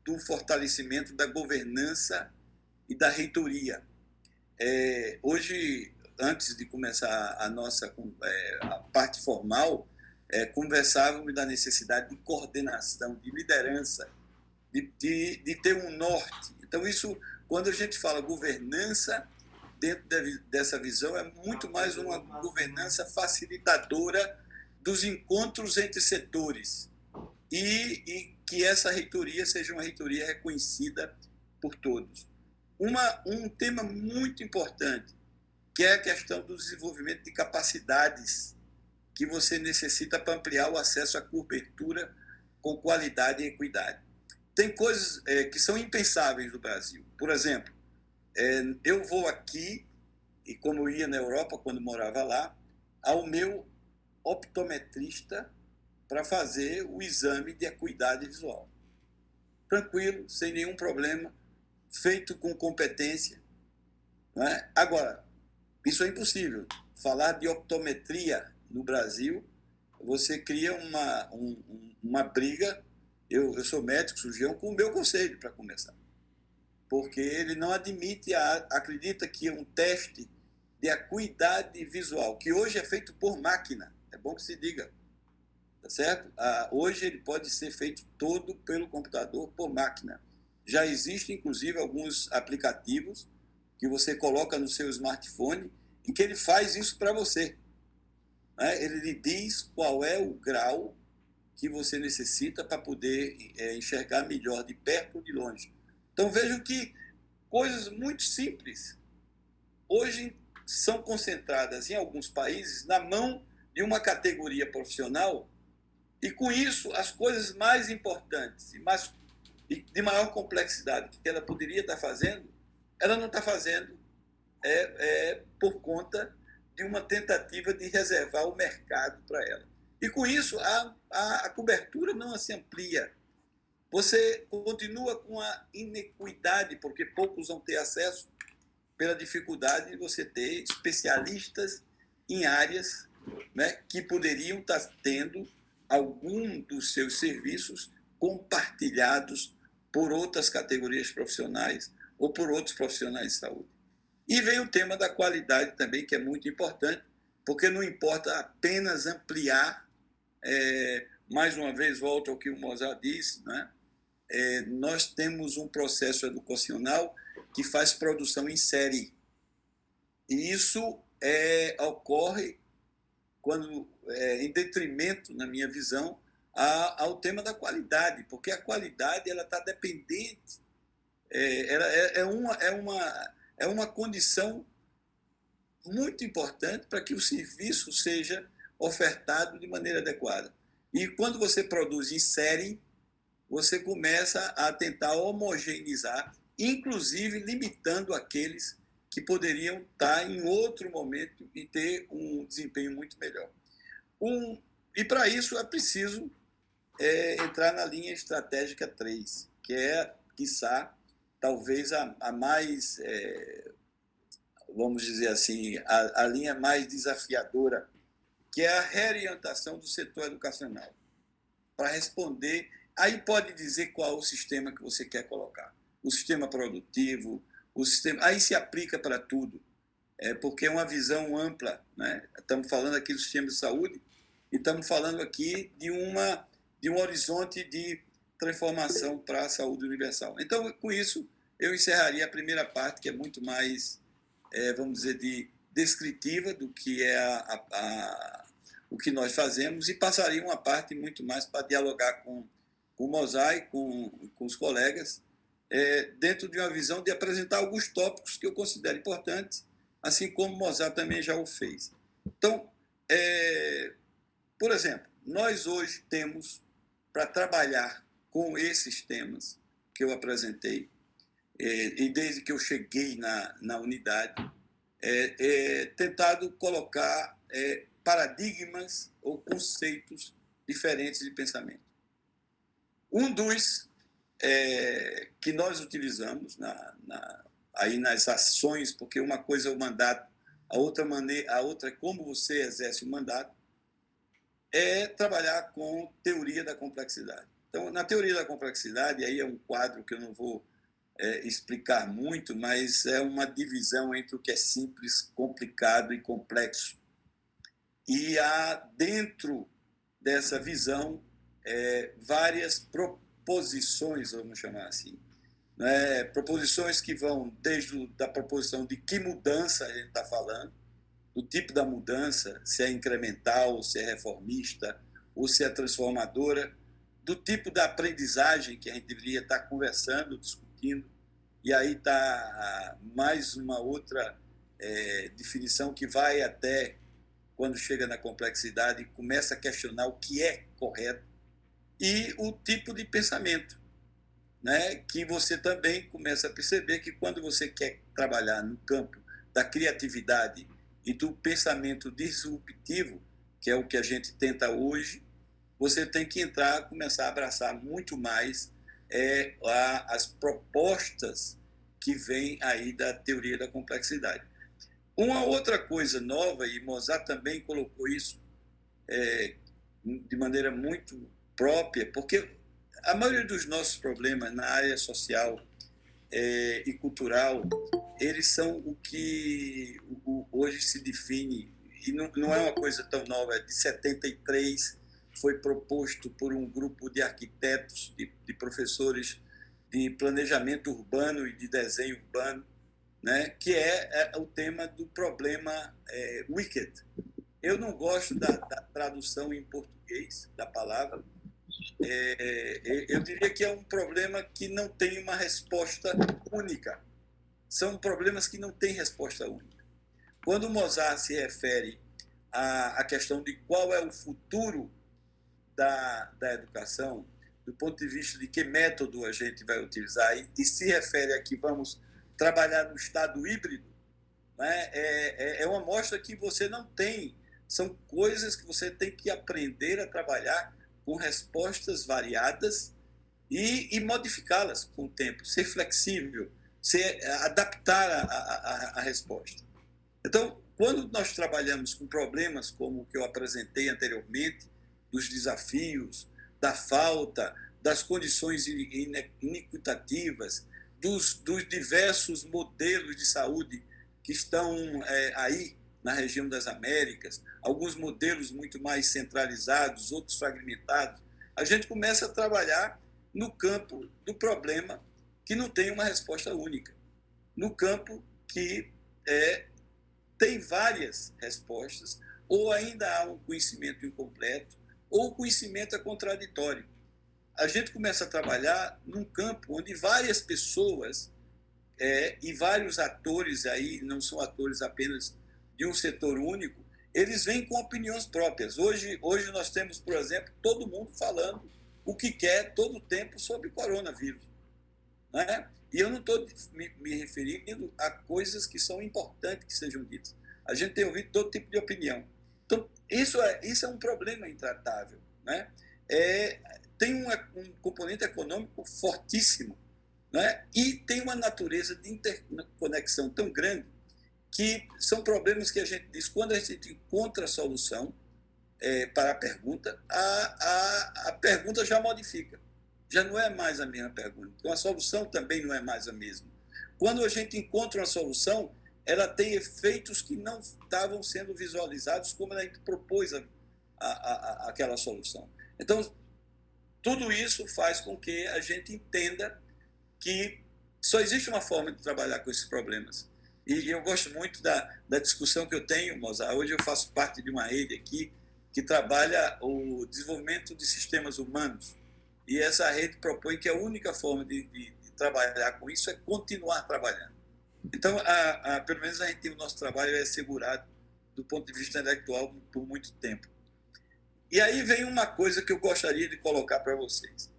do fortalecimento da governança e da reitoria. Hoje, antes de começar a nossa a parte formal, conversávamos da necessidade de coordenação, de liderança, de ter um norte. Então, isso, quando a gente fala governança, dentro dessa visão, é muito mais uma governança facilitadora dos encontros entre setores e que essa reitoria seja uma reitoria reconhecida por todos. Um tema muito importante, que é a questão do desenvolvimento de capacidades que você necessita para ampliar o acesso à cobertura com qualidade e equidade. Tem coisas que são impensáveis no Brasil. Por exemplo, eu vou aqui, e como eu ia na Europa quando morava lá, ao meu optometrista para fazer o exame de acuidade visual. Tranquilo, sem nenhum problema, feito com competência. Não é? Agora, isso é impossível. Falar de optometria no Brasil, você cria uma briga. Eu sou médico, cirurgião, com o meu conselho, para começar. Porque ele não admite, acredita que um teste de acuidade visual, que hoje é feito por máquina, é bom que se diga, tá certo? Hoje ele pode ser feito todo pelo computador, por máquina. Já existem, inclusive, alguns aplicativos que você coloca no seu smartphone e que ele faz isso para você. Né? Ele lhe diz qual é o grau que você necessita para poder enxergar melhor de perto ou de longe. Então vejam que coisas muito simples hoje são concentradas em alguns países na mão de uma categoria profissional e com isso as coisas mais importantes e de maior complexidade que ela poderia estar fazendo, ela não está fazendo por conta de uma tentativa de reservar o mercado para ela. E com isso a cobertura não se amplia. Você continua com a inequidade, porque poucos vão ter acesso pela dificuldade de você ter especialistas em áreas, né, que poderiam estar tendo algum dos seus serviços compartilhados por outras categorias profissionais ou por outros profissionais de saúde. E vem o tema da qualidade também, que é muito importante, porque não importa apenas ampliar, mais uma vez volto ao que o Mozart disse, né? Nós temos um processo educacional que faz produção em série. E isso ocorre quando, em detrimento, na minha visão, ao tema da qualidade, porque a qualidade ela está dependente, ela é uma condição muito importante para que o serviço seja ofertado de maneira adequada. E quando você produz em série, você começa a tentar homogeneizar, inclusive limitando aqueles que poderiam estar em outro momento e ter um desempenho muito melhor. E para isso é preciso entrar na linha estratégica 3, que é, quiçá, talvez a mais, vamos dizer assim, a linha mais desafiadora, que é a reorientação do setor educacional, para responder. Aí pode dizer qual é o sistema que você quer colocar. O sistema produtivo, aí se aplica para tudo, porque é uma visão ampla. Né? Estamos falando aqui do sistema de saúde e estamos falando aqui de um horizonte de transformação para a saúde universal. Então, com isso, eu encerraria a primeira parte, que é muito mais, vamos dizer, descritiva do que é o que nós fazemos, e passaria uma parte muito mais para dialogar com o Mozart e com os colegas, dentro de uma visão de apresentar alguns tópicos que eu considero importantes, assim como o Mozart também já o fez. Então, por exemplo, nós hoje temos, para trabalhar com esses temas que eu apresentei, e desde que eu cheguei na unidade, tentado colocar paradigmas ou conceitos diferentes de pensamento. Um dos que nós utilizamos aí nas ações, porque uma coisa é o mandato, a outra é como você exerce o mandato, é trabalhar com teoria da complexidade. Então, na teoria da complexidade, aí é um quadro que eu não vou explicar muito, mas é uma divisão entre o que é simples, complicado e complexo. E há, dentro dessa visão, várias proposições, vamos chamar assim, né? Proposições que vão desde a proposição de que mudança a gente está falando, do tipo da mudança, se é incremental, se é reformista, ou se é transformadora, do tipo da aprendizagem que a gente deveria estar conversando, discutindo, e aí está mais uma outra definição que vai até, quando chega na complexidade, e começa a questionar o que é correto, e o tipo de pensamento, né? Que você também começa a perceber que quando você quer trabalhar no campo da criatividade e do pensamento disruptivo, que é o que a gente tenta hoje, você tem que entrar, começar a abraçar muito mais as propostas que vêm aí da teoria da complexidade. Uma outra coisa nova, e Mozart também colocou isso de maneira muito própria, porque a maioria dos nossos problemas na área social e cultural, eles são o que hoje se define, e não é uma coisa tão nova, é de 73, foi proposto por um grupo de arquitetos, de professores de planejamento urbano e de desenho urbano, né, que é o tema do problema wicked. Eu não gosto da tradução em português da palavra. Eu diria que é um problema que não tem uma resposta única. São problemas que não têm resposta única. Quando Mozart se refere à questão de qual é o futuro da educação, do ponto de vista de que método a gente vai utilizar, e se refere a que vamos trabalhar no estado híbrido, né, é uma mostra que você não tem, são coisas que você tem que aprender a trabalhar com respostas variadas e modificá-las com o tempo, ser flexível, adaptar a resposta. Então, quando nós trabalhamos com problemas como o que eu apresentei anteriormente, dos desafios, da falta, das condições inequitativas, dos diversos modelos de saúde que estão aí na região das Américas, alguns modelos muito mais centralizados, outros fragmentados, a gente começa a trabalhar no campo do problema que não tem uma resposta única, no campo que tem várias respostas, ou ainda há um conhecimento incompleto, ou o conhecimento é contraditório. A gente começa a trabalhar num campo onde várias pessoas e vários atores, aí não são atores apenas de um setor único, eles vêm com opiniões próprias. Hoje nós temos, por exemplo, todo mundo falando o que quer todo o tempo sobre o coronavírus, né? E eu não estou me referindo a coisas que são importantes que sejam ditas. A gente tem ouvido todo tipo de opinião. Então, isso é um problema intratável, né? Tem um componente econômico fortíssimo, né? E tem uma natureza de interconexão tão grande que são problemas que a gente diz, quando a gente encontra a solução para a pergunta, a pergunta já modifica. Já não é mais a mesma pergunta. Então, a solução também não é mais a mesma. Quando a gente encontra uma solução, ela tem efeitos que não estavam sendo visualizados como a gente propôs aquela solução. Então, tudo isso faz com que a gente entenda que só existe uma forma de trabalhar com esses problemas. E eu gosto muito da discussão que eu tenho, Mozart. Hoje eu faço parte de uma rede aqui que trabalha o desenvolvimento de sistemas humanos. E essa rede propõe que a única forma de trabalhar com isso é continuar trabalhando. Então, pelo menos a gente tem o nosso trabalho assegurado do ponto de vista intelectual por muito tempo. E aí vem uma coisa que eu gostaria de colocar para vocês.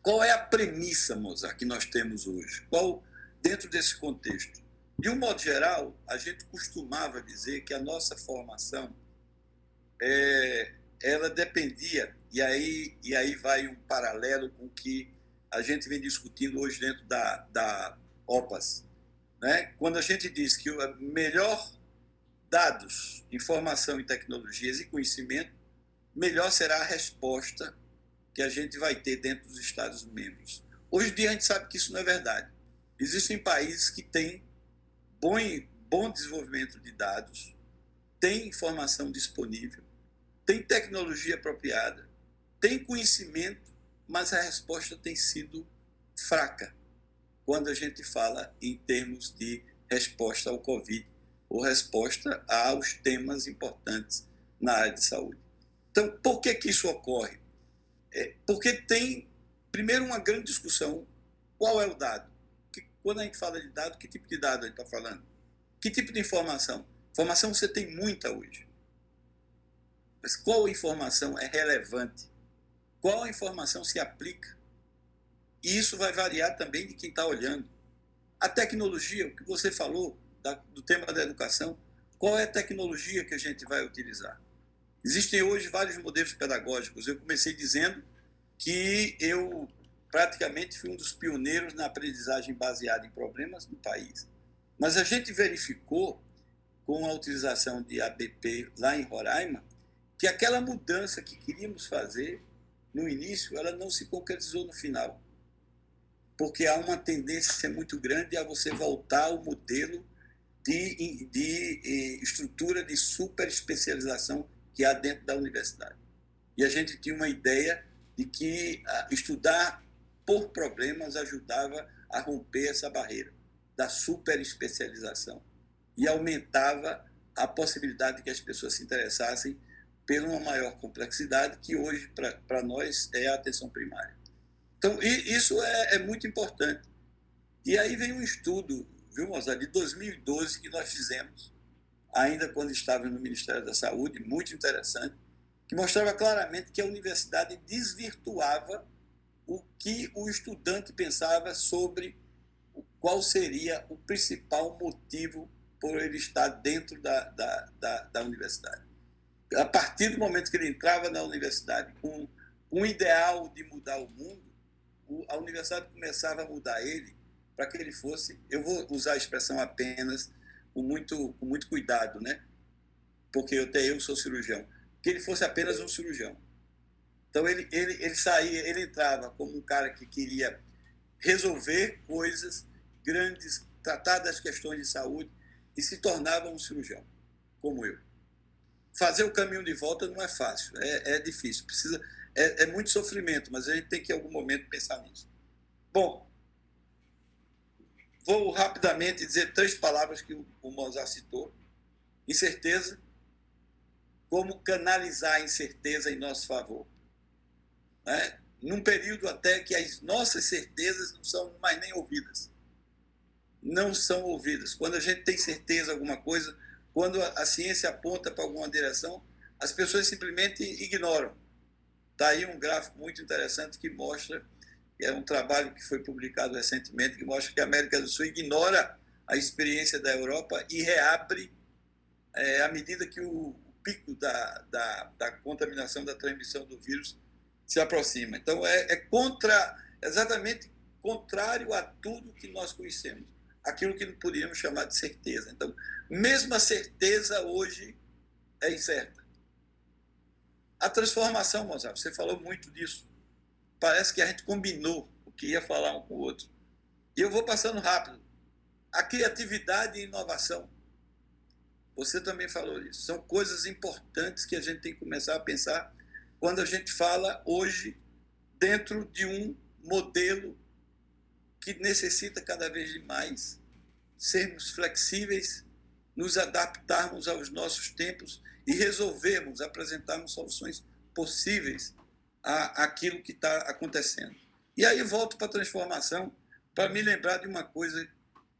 Qual é a premissa, Mozart, que nós temos hoje? Qual, dentro desse contexto? De um modo geral, a gente costumava dizer que a nossa formação ela dependia, e aí vai um paralelo com o que a gente vem discutindo hoje dentro da OPAS, né? Quando a gente diz que o melhor dados, informação e tecnologias e conhecimento, melhor será a resposta que a gente vai ter dentro dos Estados-membros. Hoje em dia a gente sabe que isso não é verdade. Existem países que têm bom desenvolvimento de dados, têm informação disponível, têm tecnologia apropriada, têm conhecimento, mas a resposta tem sido fraca quando a gente fala em termos de resposta ao Covid ou resposta aos temas importantes na área de saúde. Então, por que isso ocorre? Porque tem, primeiro, uma grande discussão: qual é o dado? Quando a gente fala de dado, que tipo de dado a gente está falando? Que tipo de informação? Informação você tem muita hoje. Mas qual informação é relevante? Qual informação se aplica? E isso vai variar também de quem está olhando. A tecnologia, o que você falou do tema da educação, qual é a tecnologia que a gente vai utilizar? Existem hoje vários modelos pedagógicos. Eu comecei dizendo que eu praticamente fui um dos pioneiros na aprendizagem baseada em problemas no país. Mas a gente verificou, com a utilização de ABP lá em Roraima, que aquela mudança que queríamos fazer no início, ela não se concretizou no final. Porque há uma tendência muito grande a você voltar ao modelo de estrutura de super especialização que há dentro da universidade. E a gente tinha uma ideia de que estudar por problemas ajudava a romper essa barreira da super especialização e aumentava a possibilidade de que as pessoas se interessassem por uma maior complexidade, que hoje, para nós, é a atenção primária. Então, isso é muito importante. E aí vem um estudo, viu, Mozart, de 2012 que nós fizemos, ainda quando estávamos no Ministério da Saúde, muito interessante, que mostrava claramente que a universidade desvirtuava o que o estudante pensava sobre qual seria o principal motivo por ele estar dentro da universidade. A partir do momento que ele entrava na universidade com um ideal de mudar o mundo, a universidade começava a mudar ele para que ele fosse, eu vou usar a expressão apenas com muito cuidado, né? Porque até eu sou cirurgião, que ele fosse apenas um cirurgião. Então ele saía, ele entrava como um cara que queria resolver coisas grandes, tratar das questões de saúde, e se tornava um cirurgião, como eu. Fazer o caminho de volta não é fácil, é difícil, é muito sofrimento, mas a gente tem que em algum momento pensar nisso. Bom, vou rapidamente dizer 3 palavras que o Mozart citou. Incerteza, como canalizar a incerteza em nosso favor. Né? Num período até que as nossas certezas não são mais nem ouvidas. Não são ouvidas. Quando a gente tem certeza de alguma coisa, quando a ciência aponta para alguma direção, as pessoas simplesmente ignoram. Está aí um gráfico muito interessante que mostra, é um trabalho que foi publicado recentemente, que mostra que a América do Sul ignora a experiência da Europa e reabre à medida que o pico da contaminação, da transmissão do vírus se aproxima. Então, exatamente contrário a tudo que nós conhecemos, aquilo que não poderíamos chamar de certeza. Então, mesmo a certeza hoje é incerta. A transformação, Mozart, você falou muito disso. Parece que a gente combinou o que ia falar um com o outro. E eu vou passando rápido. A criatividade e inovação. Você também falou disso. São coisas importantes que a gente tem que começar a pensar quando a gente fala hoje dentro de um modelo que necessita cada vez mais sermos flexíveis, nos adaptarmos aos nossos tempos e resolvermos, apresentarmos soluções possíveis àquilo que está acontecendo. E aí volto para a transformação, para me lembrar de uma coisa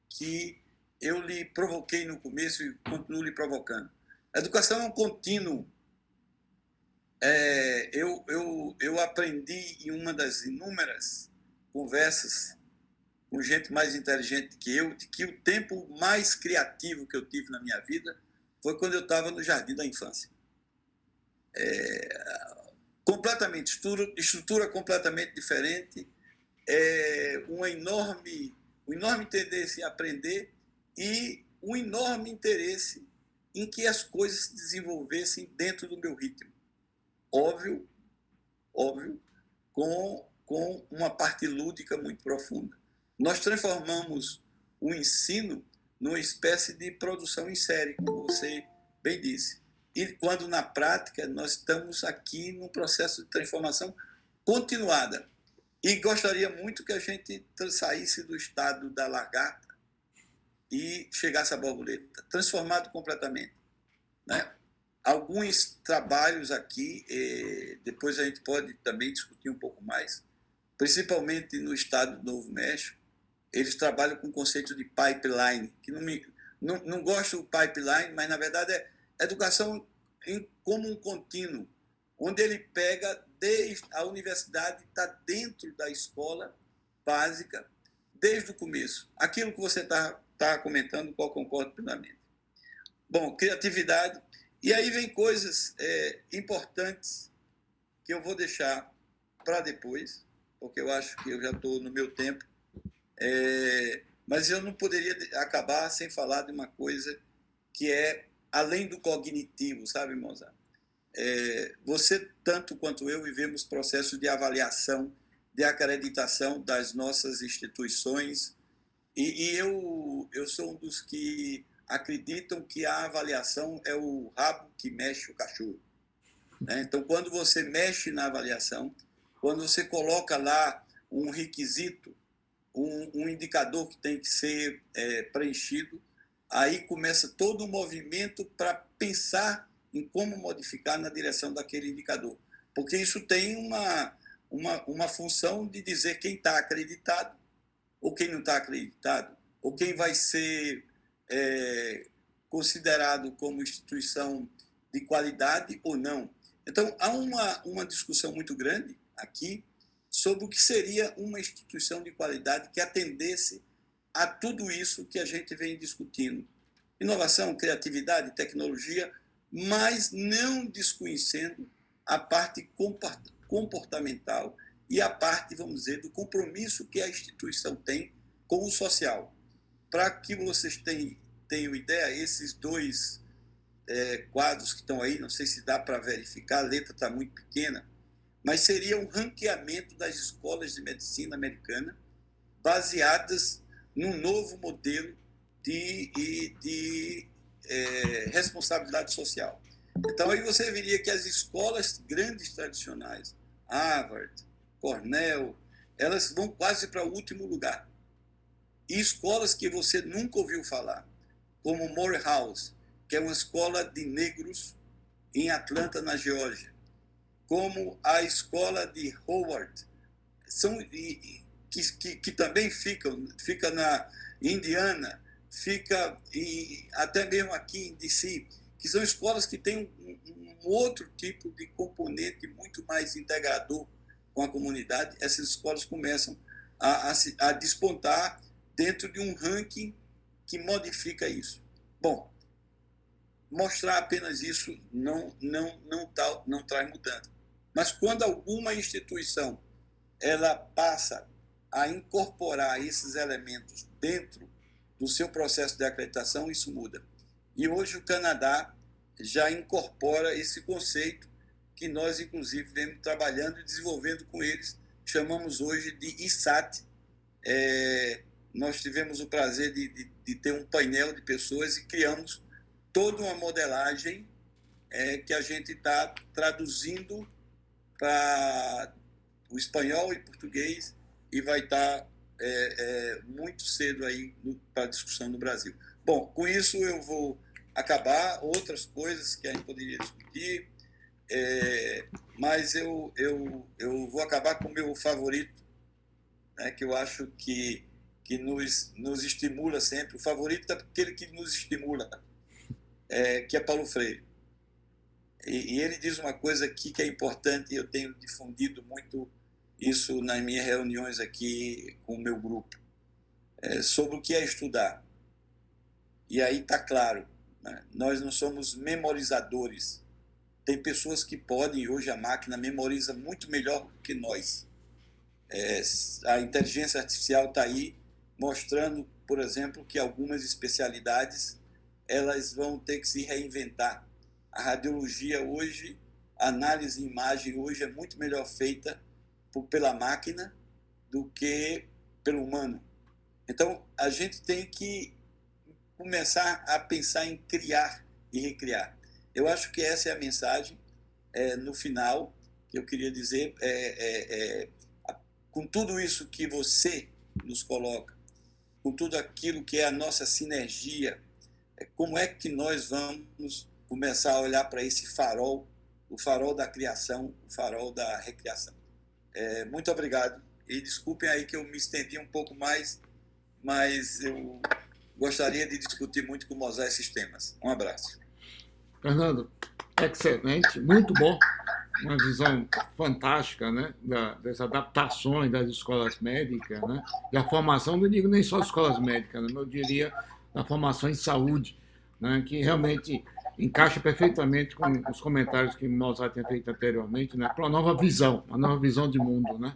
que eu lhe provoquei no começo e continuo lhe provocando. A educação é um contínuo. Eu aprendi em uma das inúmeras conversas com gente mais inteligente que eu, de que o tempo mais criativo que eu tive na minha vida foi quando eu estava no jardim da infância. Completamente, estrutura completamente diferente, um enorme interesse em aprender e um enorme interesse em que as coisas se desenvolvessem dentro do meu ritmo. Óbvio, com com uma parte lúdica muito profunda. Nós transformamos o ensino numa espécie de produção em série, como você bem disse. E quando, na prática, nós estamos aqui num processo de transformação continuada. E gostaria muito que a gente saísse do estado da lagarta e chegasse à borboleta, transformado completamente, né? Alguns trabalhos aqui, depois a gente pode também discutir um pouco mais, principalmente no estado do Novo México, eles trabalham com o conceito de pipeline, que não gosto do pipeline, mas na verdade é educação como um contínuo, onde ele pega desde a universidade, está dentro da escola básica, desde o começo. Aquilo que você está comentando, qual concordo plenamente. Bom, criatividade. E aí vem coisas importantes que eu vou deixar para depois, porque eu acho que eu já estou no meu tempo. Mas eu não poderia acabar sem falar de uma coisa que é além do cognitivo, sabe, Mozart? Você, tanto quanto eu, vivemos processos de avaliação, de acreditação das nossas instituições, e eu sou um dos que acreditam que a avaliação é o rabo que mexe o cachorro, né? Então, quando você mexe na avaliação, quando você coloca lá um requisito, um indicador que tem que ser preenchido, aí começa todo um movimento para pensar em como modificar na direção daquele indicador. Porque isso tem uma função de dizer quem está acreditado ou quem não está acreditado, ou quem vai ser considerado como instituição de qualidade ou não. Então, há uma discussão muito grande aqui sobre o que seria uma instituição de qualidade que atendesse a tudo isso que a gente vem discutindo. Inovação, criatividade, tecnologia, mas não desconhecendo a parte comportamental e a parte, vamos dizer, do compromisso que a instituição tem com o social. Para que vocês tenham ideia, esses dois quadros que estão aí, não sei se dá para verificar, a letra está muito pequena, mas seria um ranqueamento das escolas de medicina americana baseadas num novo modelo de responsabilidade social. Então, aí você veria que as escolas grandes tradicionais, Harvard, Cornell, elas vão quase para o último lugar. E escolas que você nunca ouviu falar, como Morehouse, que é uma escola de negros em Atlanta, na Geórgia, como a escola de Howard, que também fica na Indiana, fica até mesmo aqui em DC, que são escolas que têm um outro tipo de componente muito mais integrador com a comunidade. Essas escolas começam a despontar dentro de um ranking que modifica isso. Bom, mostrar apenas isso não traz mudança. Mas quando alguma instituição ela passa a incorporar esses elementos dentro do seu processo de acreditação, isso muda. E hoje o Canadá já incorpora esse conceito que nós, inclusive, vemos trabalhando e desenvolvendo com eles. Chamamos hoje de ISAT. Nós tivemos o prazer de ter um painel de pessoas e criamos toda uma modelagem que a gente está traduzindo para o espanhol e português e vai estar muito cedo aí para a discussão no Brasil. Bom, com isso eu vou acabar. Outras coisas que a gente poderia discutir, mas eu vou acabar com o meu favorito, né, que eu acho que nos estimula sempre. O favorito é aquele que nos estimula, que é Paulo Freire. E ele diz uma coisa aqui que é importante, e eu tenho difundido muito isso nas minhas reuniões aqui com o meu grupo, sobre o que é estudar. E aí está claro, né? Nós não somos memorizadores. Tem pessoas que podem, hoje a máquina memoriza muito melhor que nós. A inteligência artificial está aí mostrando, por exemplo, que algumas especialidades elas vão ter que se reinventar. A radiologia hoje, a análise de imagem hoje é muito melhor feita pela máquina do que pelo humano. Então, a gente tem que começar a pensar em criar e recriar. Eu acho que essa é a mensagem, no final, que eu queria dizer, com tudo isso que você nos coloca, com tudo aquilo que é a nossa sinergia, como é que nós vamos começar a olhar para esse farol, o farol da criação, o farol da recriação. Muito obrigado, e desculpem aí que eu me estendi um pouco mais, mas eu gostaria de discutir muito com o Mosar esses temas. Um abraço.
Fernando, excelente, muito bom. Uma visão fantástica, né, das adaptações das escolas médicas, né, e a formação, não digo nem só escolas médicas, né, eu diria da formação em saúde, né, que realmente encaixa perfeitamente com os comentários que o Mozart tinha feito anteriormente, né, para uma nova visão de mundo. Né.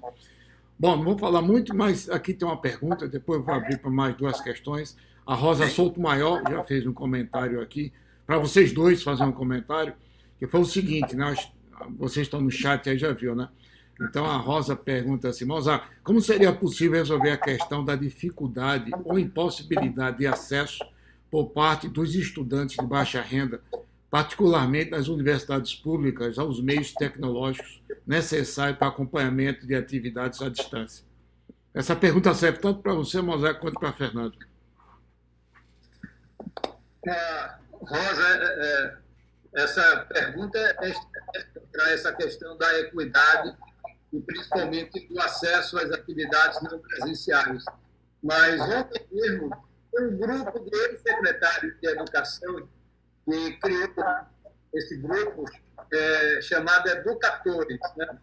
Bom, não vou falar muito, mas aqui tem uma pergunta, depois eu vou abrir para mais duas questões. A Rosa Souto Maior já fez um comentário aqui, para vocês dois fazer um comentário, que foi o seguinte, né, vocês estão no chat aí, já viu, né? Então a Rosa pergunta assim, Mozart, como seria possível resolver a questão da dificuldade ou impossibilidade de acesso por parte dos estudantes de baixa renda, particularmente nas universidades públicas, aos meios tecnológicos necessários para acompanhamento de atividades à distância? Essa pergunta serve tanto para você, Mozart, quanto para Fernando.
Rosa, essa pergunta para essa questão da equidade e principalmente do acesso às atividades não presenciais. Mas ontem mesmo, um grupo de ex-secretários de Educação que criou esse grupo chamado Educatores, né?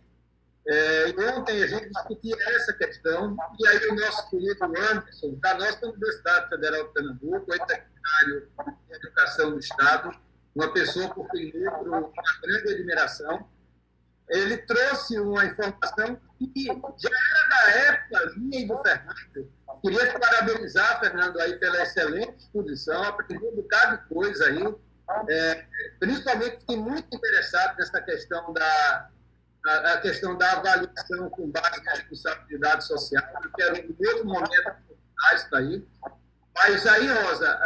E ontem a gente discutia essa questão, e aí o nosso querido Anderson, da nossa Universidade Federal de Pernambuco, ex-secretário de Educação do Estado, uma pessoa por quem nutro uma grande admiração, ele trouxe uma informação que já era da época minha e do Fernando. Queria te parabenizar, Fernando, aí pela excelente exposição, aprendi um bocado de coisa aí, principalmente fiquei muito interessado nessa questão a questão da avaliação com base na responsabilidade social. Eu quero, no mesmo momento, isso daí. Mas aí, Rosa,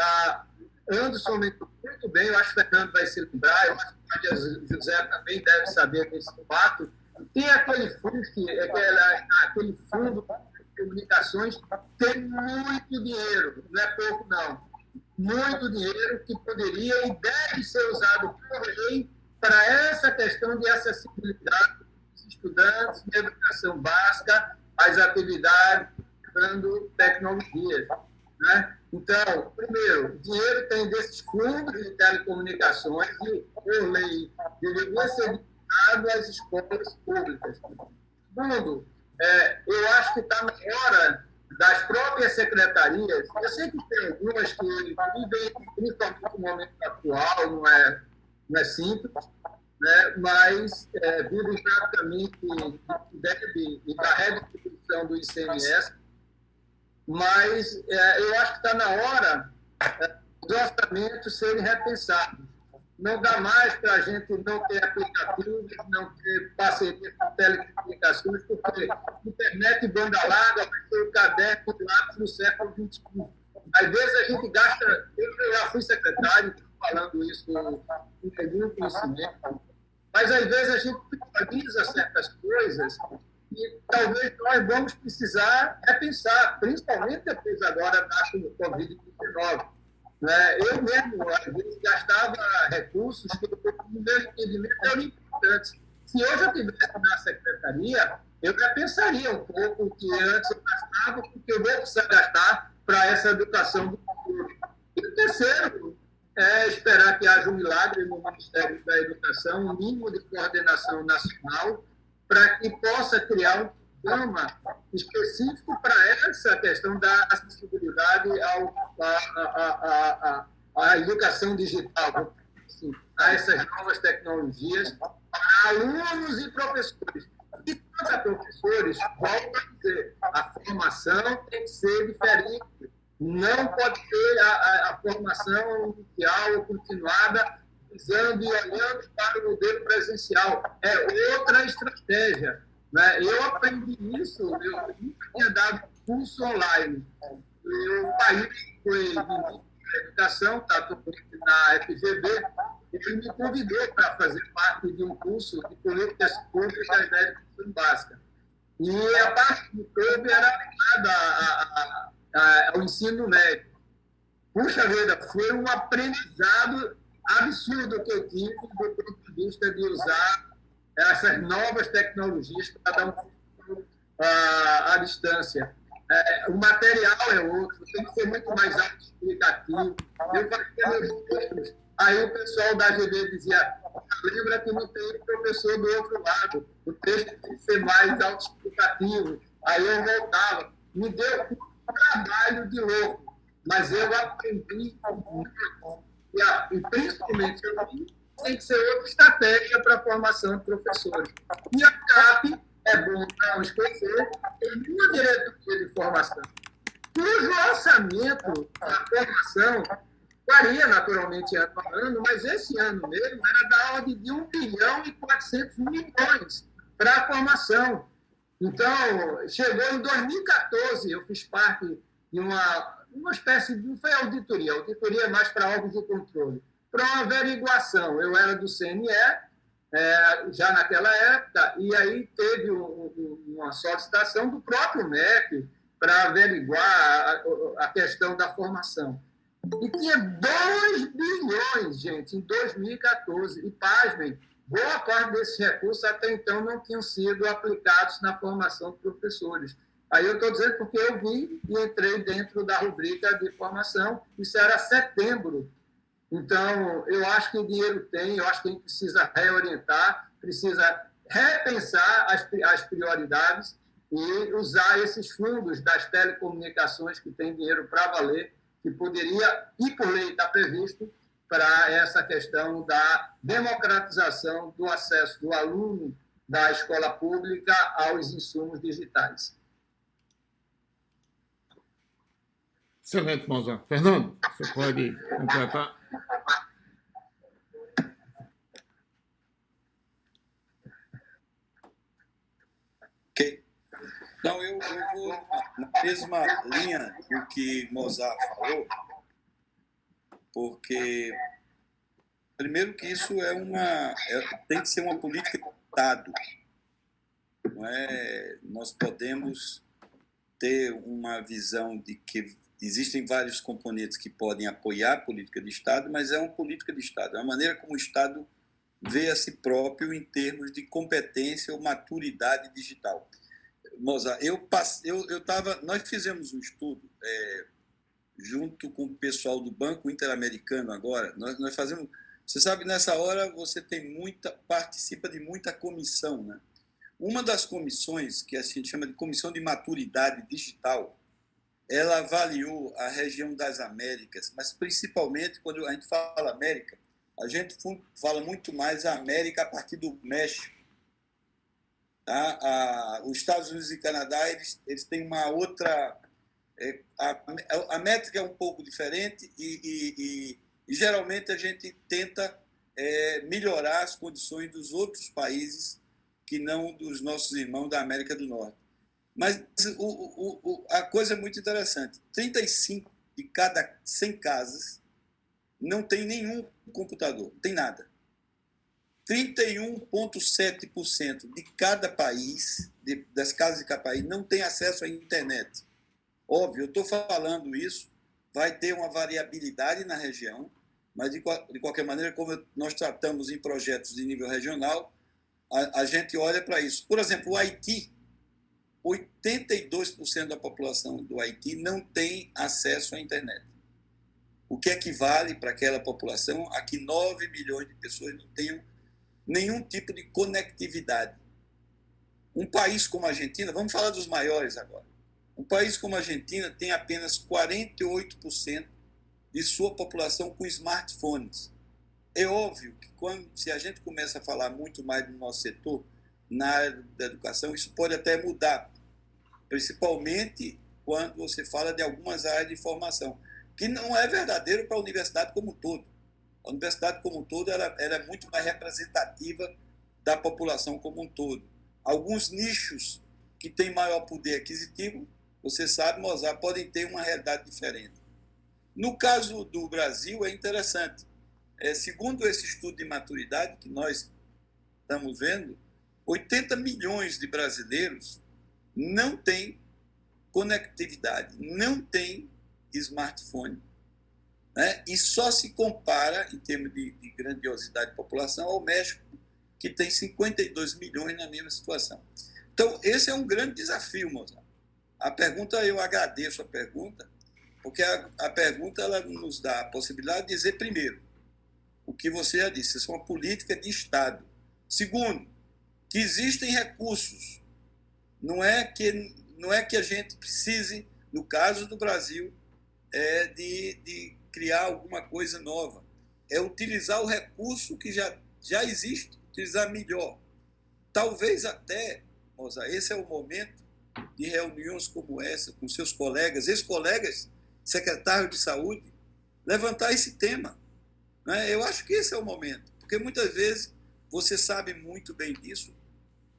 Anderson muito bem, eu acho que o Fernando vai se lembrar, eu acho que o José também deve saber desse fato. Tem aquele aquele fundo de comunicações, tem muito dinheiro, não é pouco não, muito dinheiro que poderia e deve ser usado por lei para essa questão de acessibilidade dos estudantes de educação básica às atividades usando tecnologias, né? Então, primeiro, dinheiro tem desses fundos de telecomunicações e, por lei, deveria ser destinado às escolas públicas. Segundo, eu acho que está na hora das próprias secretarias, eu sei que tem algumas que vivem, principalmente no momento atual, não é simples, né, mas vivem praticamente e da redistribuição do ICMS, mas eu acho que está na hora dos orçamentos serem repensados. Não dá mais para a gente não ter aplicativos, não ter parceria com telecomunicações, porque internet e banda larga vai ser o caderno de lápis do século XXI. Às vezes a gente gasta, eu já fui secretário, falando isso com algum conhecimento, mas às vezes a gente prioriza certas coisas e talvez nós vamos precisar repensar, principalmente depois agora da Covid-19. Eu mesmo, às vezes, gastava recursos que, no meu entendimento, eram importantes. Se hoje eu estivesse na secretaria, eu já pensaria um pouco o que antes eu gastava, porque eu vou precisar gastar para essa educação do futuro. E o terceiro é esperar que haja um milagre no Ministério da Educação, um mínimo de coordenação nacional, para que possa criar um programa específico para essa questão da acessibilidade à educação digital, assim, a essas novas tecnologias, para alunos e professores. E quanto a professores, volto a dizer, a formação tem que ser diferente. Não pode ser a formação inicial ou continuada visando e olhando para o modelo presencial. É outra estratégia. né? Eu aprendi isso, eu nunca tinha dado curso online. O país foi ministro da Educação, está atualmente na FGV, ele me convidou para fazer parte de um curso de políticas públicas da educação básica. E a parte do clube era ligada ao ensino médio. Puxa vida, foi um aprendizado absurdo que eu tive do ponto de vista de usar essas novas tecnologias para dar um curso à distância. O material é outro, tem que ser muito mais autoexplicativo. Eu fazia meus textos, aí o pessoal da GD dizia: lembra que não tem professor do outro lado, o texto tem que ser mais autoexplicativo. Aí eu voltava. Me deu um trabalho de louco, mas eu aprendi muito. E principalmente, tem que ser outra estratégia para a formação de professores. E a CAP, é bom não esquecer, tem uma diretoria de formação, cujo orçamento da formação varia naturalmente ano a ano, mas esse ano mesmo era da ordem de 1 bilhão e 400 milhões para a formação. Então, chegou em 2014, eu fiz parte de uma espécie de, não foi auditoria mais para órgãos de controle, para uma averiguação. Eu era do CNE, já naquela época, e aí teve uma solicitação do próprio MEC para averiguar a questão da formação. E tinha 2 bilhões, gente, em 2014. E, pasmem, boa parte desses recursos até então não tinham sido aplicados na formação de professores. Aí eu estou dizendo porque eu vi e entrei dentro da rubrica de formação, isso era setembro. Então, eu acho que o dinheiro tem, eu acho que a gente precisa reorientar, precisa repensar as prioridades e usar esses fundos das telecomunicações que tem dinheiro para valer, que poderia, e por lei está previsto, para essa questão da democratização do acesso do aluno da escola pública aos insumos digitais.
Excelente, Mozart. Fernando, você pode completar?
Ok. Não, eu vou na mesma linha do que Mozart falou, porque, primeiro, que isso tem que ser uma política de Estado. Não é? Nós podemos ter uma visão de que existem vários componentes que podem apoiar a política de Estado, mas é uma política de Estado, é uma maneira como o Estado vê a si próprio em termos de competência ou maturidade digital. Mozart, nós fizemos um estudo junto com o pessoal do Banco Interamericano agora. Nós fazemos. Você sabe, nessa hora você participa de muita comissão, né? Uma das comissões, que a gente chama de Comissão de Maturidade Digital, ela avaliou a região das Américas, mas principalmente quando a gente fala América, a gente fala muito mais a América a partir do México. Tá? Os Estados Unidos e Canadá, eles têm uma outra... A métrica é um pouco diferente e geralmente a gente tenta melhorar as condições dos outros países que não dos nossos irmãos da América do Norte. Mas a coisa é muito interessante. 35 de cada 100 casas não tem nenhum computador, não tem nada. 31,7% de cada país, das casas de cada país, não tem acesso à internet. Óbvio, eu estou falando isso, vai ter uma variabilidade na região, mas de qualquer maneira, como nós tratamos em projetos de nível regional, a gente olha para isso. Por exemplo, o Haiti, 82% da população do Haiti não tem acesso à internet. O que equivale para aquela população a que 9 milhões de pessoas não tenham nenhum tipo de conectividade. Um país como a Argentina, vamos falar dos maiores agora, um país como a Argentina tem apenas 48% de sua população com smartphones. É óbvio que se a gente começa a falar muito mais do nosso setor, na área da educação, isso pode até mudar, principalmente quando você fala de algumas áreas de formação, que não é verdadeiro para a universidade como um todo. A universidade como um todo ela é muito mais representativa da população como um todo. Alguns nichos que têm maior poder aquisitivo, você sabe, Mozart, podem ter uma realidade diferente. No caso do Brasil, é interessante. Segundo esse estudo de maturidade que nós estamos vendo, 80 milhões de brasileiros não têm conectividade, não têm smartphone. Né? E só se compara, em termos de grandiosidade de população, ao México, que tem 52 milhões na mesma situação. Então, esse é um grande desafio, Mozart. A pergunta, eu agradeço a pergunta, porque a pergunta ela nos dá a possibilidade de dizer, primeiro, o que você já disse, isso é uma política de Estado. Segundo, que existem recursos. Não é que a gente precise, no caso do Brasil, de criar alguma coisa nova. É utilizar o recurso que já existe, utilizar melhor. Talvez até, Mozart, esse é o momento de reuniões como essa, com seus colegas, ex-colegas, secretários de saúde, levantar esse tema. Né? Eu acho que esse é o momento, porque muitas vezes, você sabe muito bem disso,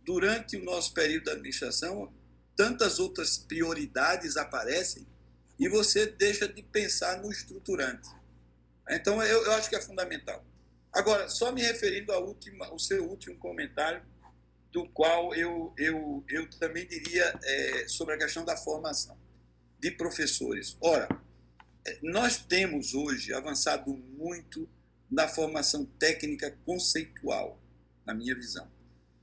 durante o nosso período de administração, tantas outras prioridades aparecem e você deixa de pensar no estruturante. Então, eu acho que é fundamental. Agora, só me referindo ao seu último comentário, do qual eu também diria sobre a questão da formação de professores. Ora, nós temos hoje avançado muito na formação técnica conceitual, na minha visão.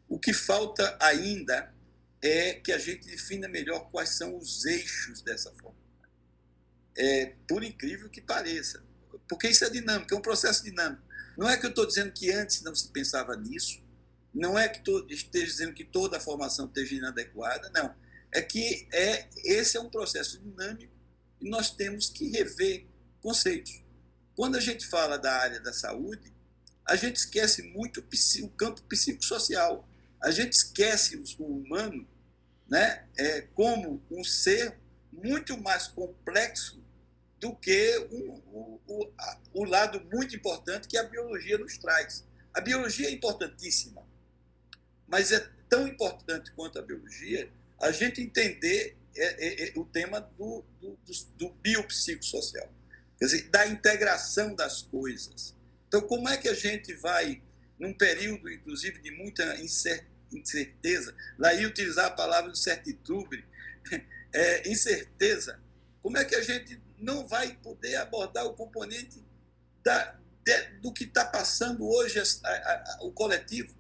O que falta ainda é que a gente defina melhor quais são os eixos dessa forma. Por incrível que pareça, porque isso é dinâmico, é um processo dinâmico. Não é que eu estou dizendo que antes não se pensava nisso, não é que esteja dizendo que toda a formação esteja inadequada, não. É que esse é um processo dinâmico e nós temos que rever conceitos. Quando a gente fala da área da saúde, a gente esquece muito o campo psicossocial. A gente esquece o humano, né, como um ser muito mais complexo do que o lado muito importante que a biologia nos traz. A biologia é importantíssima, mas é tão importante quanto a biologia a gente entender o tema do biopsicossocial, quer dizer, da integração das coisas. Então, como é que a gente vai, num período, inclusive, de muita incerteza, lá ia utilizar a palavra incertitude, incerteza, como é que a gente não vai poder abordar o componente do que está passando hoje o coletivo?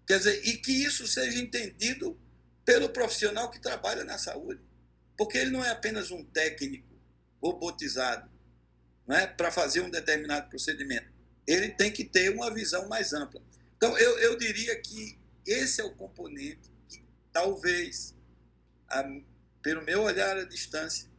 Quer dizer, e que isso seja entendido pelo profissional que trabalha na saúde. Porque ele não é apenas um técnico robotizado, né, para fazer um determinado procedimento. Ele tem que ter uma visão mais ampla. Então, eu diria que esse é o componente que talvez, pelo meu olhar à distância,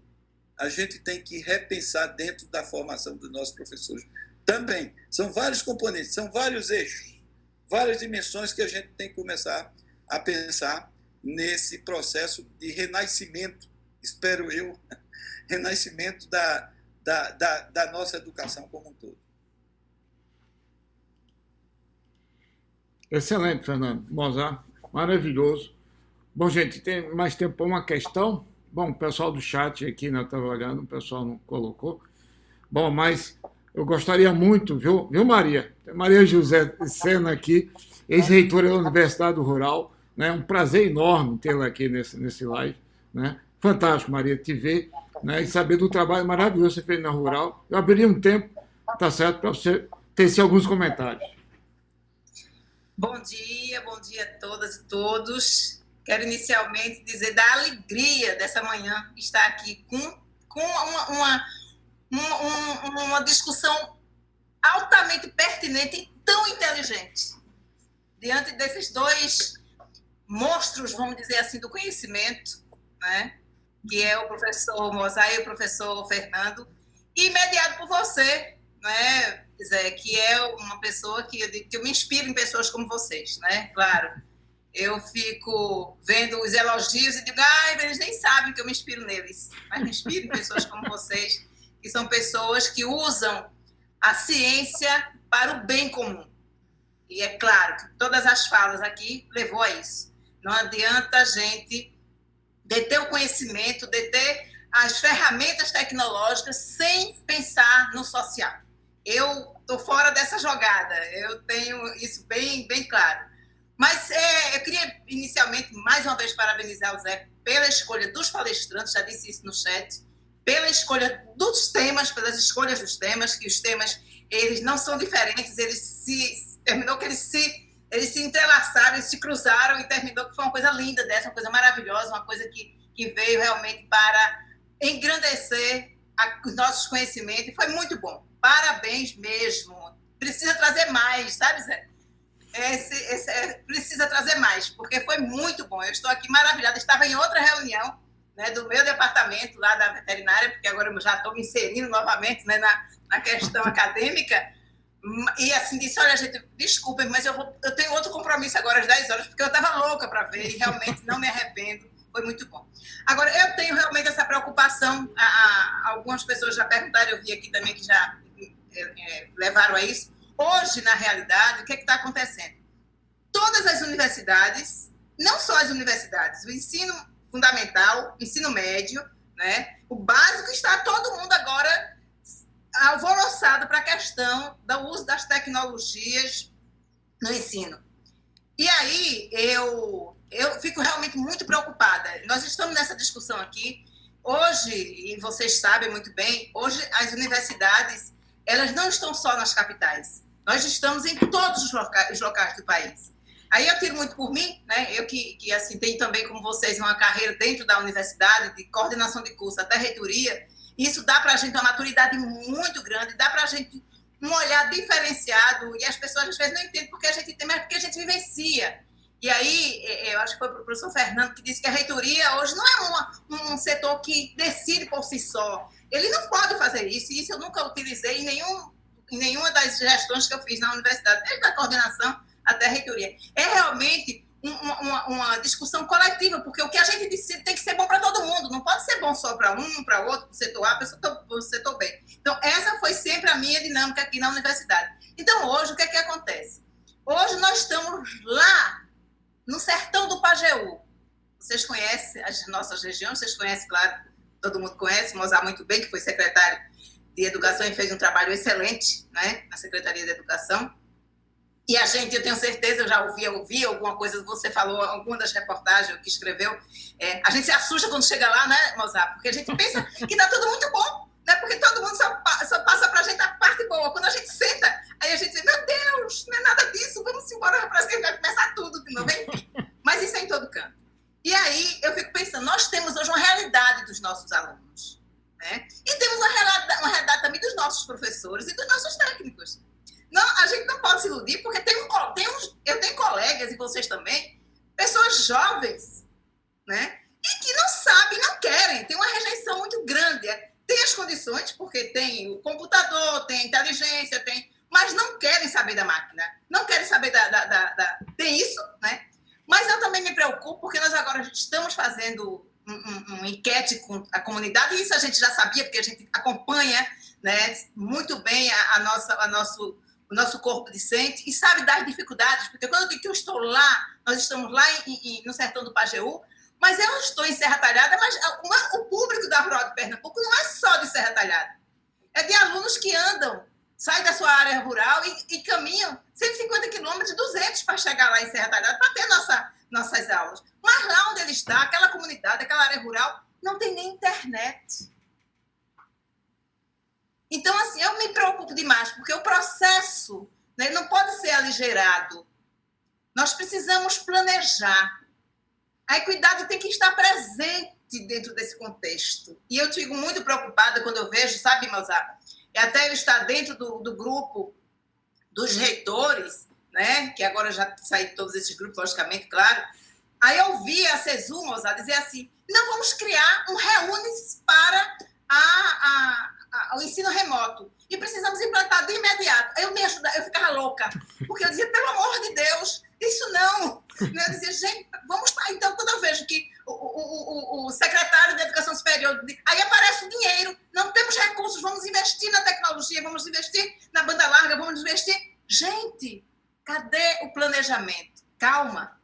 a gente tem que repensar dentro da formação dos nossos professores. Também, são vários componentes, são vários eixos, várias dimensões que a gente tem que começar a pensar nesse processo de renascimento, espero eu, renascimento da nossa educação como um todo.
Excelente, Fernando. Mozart, maravilhoso. Bom, gente, tem mais tempo para uma questão? Bom, o pessoal do chat aqui, né, estava olhando, o pessoal não colocou. Bom, mas eu gostaria muito, viu Maria? Tem Maria José Sena aqui, ex-reitora da Universidade Rural, né? Um prazer enorme tê-la aqui nesse live, né? Fantástico, Maria, te ver, né? E saber do trabalho maravilhoso que você fez na Rural. Eu abriria um tempo, tá certo, para você tecer alguns comentários.
Bom dia a todas e todos. Quero inicialmente dizer da alegria dessa manhã estar aqui com uma discussão altamente pertinente e tão inteligente. Diante desses dois monstros, vamos dizer assim, do conhecimento, né? Que é o professor Mozart e o professor Fernando, e mediado por você, né, Zé, que é uma pessoa que eu me inspiro em pessoas como vocês, né? Claro, eu fico vendo os elogios e digo, eles nem sabem que eu me inspiro neles, mas me inspiro em pessoas como vocês, que são pessoas que usam a ciência para o bem comum. E é claro que todas as falas aqui levou a isso. Não adianta a gente deter o conhecimento, deter as ferramentas tecnológicas sem pensar no social. Eu estou fora dessa jogada, eu tenho isso bem, bem claro. Mas eu queria, inicialmente, mais uma vez, parabenizar o Zé pela escolha dos palestrantes, já disse isso no chat, pela escolha dos temas, pelas escolhas dos temas, que os temas eles não são diferentes, terminou que eles se entrelaçaram, eles se cruzaram e terminou que foi uma coisa linda dessa, uma coisa maravilhosa, uma coisa que veio realmente para engrandecer os nossos conhecimentos, e foi muito bom. Parabéns mesmo. Precisa trazer mais, sabe, Zé? Precisa trazer mais, porque foi muito bom. Eu estou aqui maravilhada. Estava em outra reunião, né, do meu departamento lá da veterinária, porque agora eu já estou me inserindo novamente, né, na questão acadêmica. E assim, disse, olha, gente, desculpem, mas eu tenho outro compromisso agora às 10 horas, porque eu estava louca para ver e realmente não me arrependo. Foi muito bom. Agora, eu tenho realmente essa preocupação. Algumas pessoas já perguntaram, eu vi aqui também que já levaram a isso. Hoje, na realidade, o que está acontecendo? Todas as universidades, não só as universidades, o ensino fundamental, o ensino médio, né, o básico, está todo mundo agora alvoroçado para a questão do uso das tecnologias no ensino. E aí, eu fico realmente muito preocupada. Nós estamos nessa discussão aqui. Hoje, e vocês sabem muito bem, hoje as universidades, elas não estão só nas capitais. Nós estamos em todos os locais do país. Aí eu tiro muito por mim, né? Eu que assim, tenho também, como vocês, uma carreira dentro da universidade, de coordenação de curso até reitoria. Isso dá para a gente uma maturidade muito grande, dá para a gente um olhar diferenciado, e as pessoas às vezes não entendem porque a gente tem, mas porque a gente vivencia. E aí, eu acho que foi o professor Fernando que disse que a reitoria hoje não é um setor que decide por si só. Ele não pode fazer isso, e isso eu nunca utilizei em nenhuma das gestões que eu fiz na universidade, desde a coordenação até a reitoria. É realmente uma discussão coletiva, porque o que a gente decide tem que ser bom para todo mundo, não pode ser bom só para um, para outro, para o setor A, para o setor B. Então, essa foi sempre a minha dinâmica aqui na universidade. Então, hoje, o que é que acontece? Hoje nós estamos lá, no sertão do Pajeú. Vocês conhecem as nossas regiões, vocês conhecem, claro, todo mundo conhece, Mozart muito bem, que foi secretário de Educação e fez um trabalho excelente, né, na Secretaria de Educação. E a gente, eu tenho certeza, eu já ouvi alguma coisa, você falou, alguma das reportagens que escreveu, a gente se assusta quando chega lá, né, Mozart? Porque a gente pensa que está tudo muito bom, né? Porque todo mundo só passa para a gente a parte boa. Quando a gente senta, aí a gente diz, meu Deus, não é nada disso, vamos embora para cima, vai começar tudo de novo, enfim. Mas isso é em todo canto. E aí eu fico pensando, nós temos hoje uma realidade dos nossos alunos, né? E temos uma realidade também dos nossos professores e dos nossos técnicos. Não, a gente não pode se iludir, porque eu tenho colegas, e vocês também, pessoas jovens, né? E que não sabem, não querem, tem uma rejeição muito grande. Tem as condições, porque tem o computador, tem a inteligência, mas não querem saber da máquina, não querem saber tem isso, né? Mas eu também me preocupo, porque nós agora estamos fazendo uma enquete com a comunidade, e isso a gente já sabia, porque a gente acompanha, né, muito bem o nosso corpo discente e sabe das dificuldades, porque quando eu digo que eu estou lá, nós estamos lá no sertão do Pajeú, mas eu estou em Serra Talhada, mas o público da Rural de Pernambuco não é só de Serra Talhada, é de alunos que andam, saem da sua área rural e caminham 150 quilômetros, 200 para chegar lá em Serra Talhada, para ter nossas aulas. Mas lá onde ele está, aquela comunidade, aquela área rural, não tem nem internet. Então, assim, eu me preocupo demais, porque o processo, né, não pode ser aligerado. Nós precisamos planejar. A equidade tem que estar presente dentro desse contexto. E eu fico muito preocupada quando eu vejo, sabe, Mozart, até eu estar dentro do grupo dos reitores, né, que agora já saí de todos esses grupos, logicamente, claro. Aí eu vi a CESU, Mozart, dizer assim, não, vamos criar um reúne para o ensino remoto. E precisamos implantar de imediato. Aí eu ficava louca, porque eu dizia, pelo amor de Deus, isso não. Eu dizia, gente, vamos lá. Então, quando eu vejo que o secretário de Educação Superior, aí aparece o dinheiro, não temos recursos, vamos investir na tecnologia, vamos investir na banda larga, vamos investir. Gente, cadê o planejamento? Calma.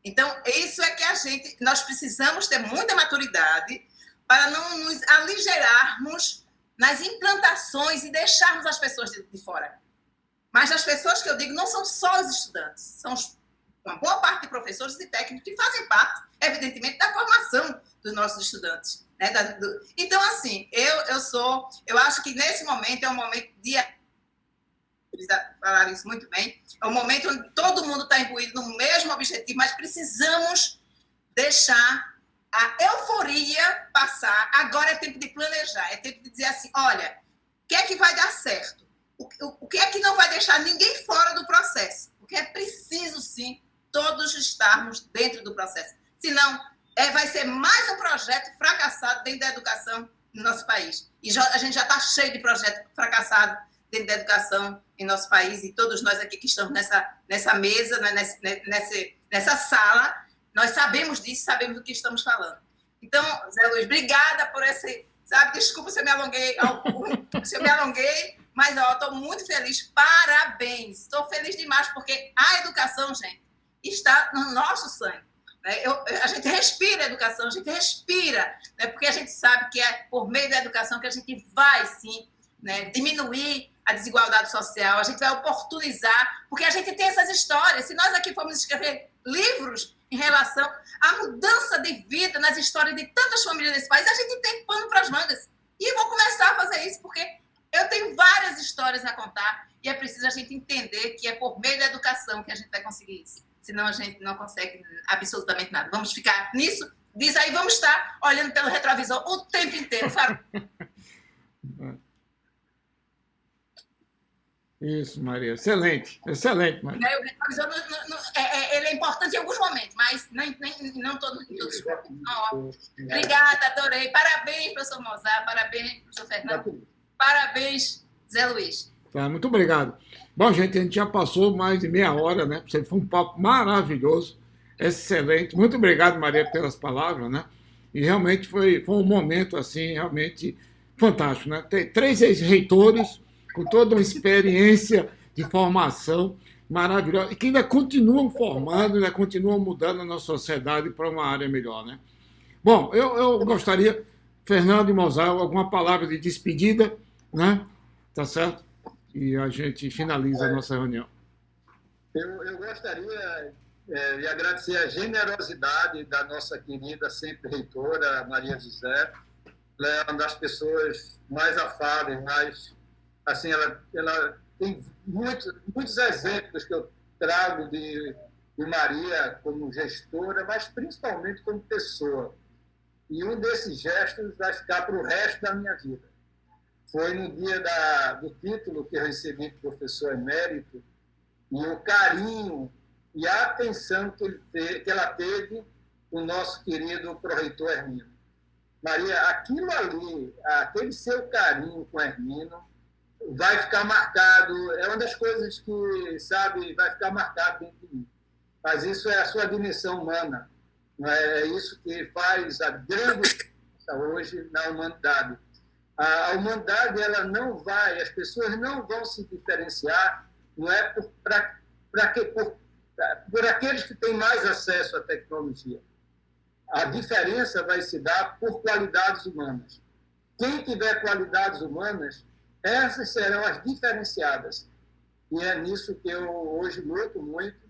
Então, isso é que nós precisamos ter muita maturidade para não nos aligerarmos nas implantações e deixarmos as pessoas de fora. Mas as pessoas que eu digo não são só os estudantes, são uma boa parte de professores e técnicos que fazem parte, evidentemente, da formação dos nossos estudantes. Né? Então, assim, eu acho que nesse momento é um momento de... Eles falaram isso muito bem. É um momento onde todo mundo está imbuído no mesmo objetivo, mas precisamos deixar a euforia passar. Agora é tempo de planejar, é tempo de dizer assim, olha, o que é que vai dar certo? O que é que não vai deixar ninguém fora do processo? Porque é preciso, sim, todos estarmos dentro do processo. Senão, vai ser mais um projeto fracassado dentro da educação no nosso país. E a gente já está cheio de projetos fracassados dentro da educação em nosso país, e todos nós aqui que estamos nessa mesa, né, nessa sala, nós sabemos disso, sabemos do que estamos falando. Então, Zé Luiz, obrigada por esse... Desculpa se eu me alonguei, mas estou muito feliz. Parabéns! Estou feliz demais, porque a educação, gente, está no nosso sangue. Né? A gente respira a educação, a gente respira, né? Porque a gente sabe que é por meio da educação que a gente vai, sim, né, diminuir a desigualdade social, a gente vai oportunizar, porque a gente tem essas histórias. Se nós aqui formos escrever livros em relação à mudança de vida nas histórias de tantas famílias desse país, a gente tem pano para as mangas. E vou começar a fazer isso, porque eu tenho várias histórias a contar e é preciso a gente entender que é por meio da educação que a gente vai conseguir isso. Senão a gente não consegue absolutamente nada. Vamos ficar nisso, diz aí, vamos estar olhando pelo retrovisor o tempo inteiro.
Isso, Maria. Excelente, excelente, Maria.
O retrovisor ele é importante em alguns momentos, mas não todos os momentos. Obrigada, adorei. Parabéns, professor Mozart, parabéns, professor Fernando, parabéns, Zé Luiz.
Tá, muito obrigado. Bom, gente, a gente já passou mais de meia hora, né? Foi um papo maravilhoso, excelente. Muito obrigado, Maria, pelas palavras, né? E realmente foi um momento, assim, realmente fantástico, né? Tem 3 ex-reitores com toda uma experiência de formação maravilhosa, e que ainda continuam formando, ainda continuam mudando a nossa sociedade para uma área melhor, né? Bom, eu gostaria, Fernando e Mozart, alguma palavra de despedida, né? Tá certo? E a gente finaliza a nossa reunião.
Eu gostaria de agradecer a generosidade da nossa querida sempre reitora, Maria José. Ela é uma das pessoas mais afáveis, mais... Assim, ela tem muitos exemplos que eu trago de Maria como gestora, mas principalmente como pessoa. E um desses gestos vai ficar para o resto da minha vida. Foi no dia do título que eu recebi de professor emérito, e o carinho e a atenção que ela teve com o nosso querido pró-reitor Hermino. Maria, aquilo ali, aquele seu carinho com Hermino, vai ficar marcado, é uma das coisas que, sabe, vai ficar marcado dentro de mim. Mas isso é a sua dimensão humana, não é isso que faz a grande diferença hoje na humanidade. A humanidade, ela não vai, as pessoas não vão se diferenciar, não é por aqueles que têm mais acesso à tecnologia. A diferença vai se dar por qualidades humanas. Quem tiver qualidades humanas, essas serão as diferenciadas. E é nisso que eu hoje luto muito.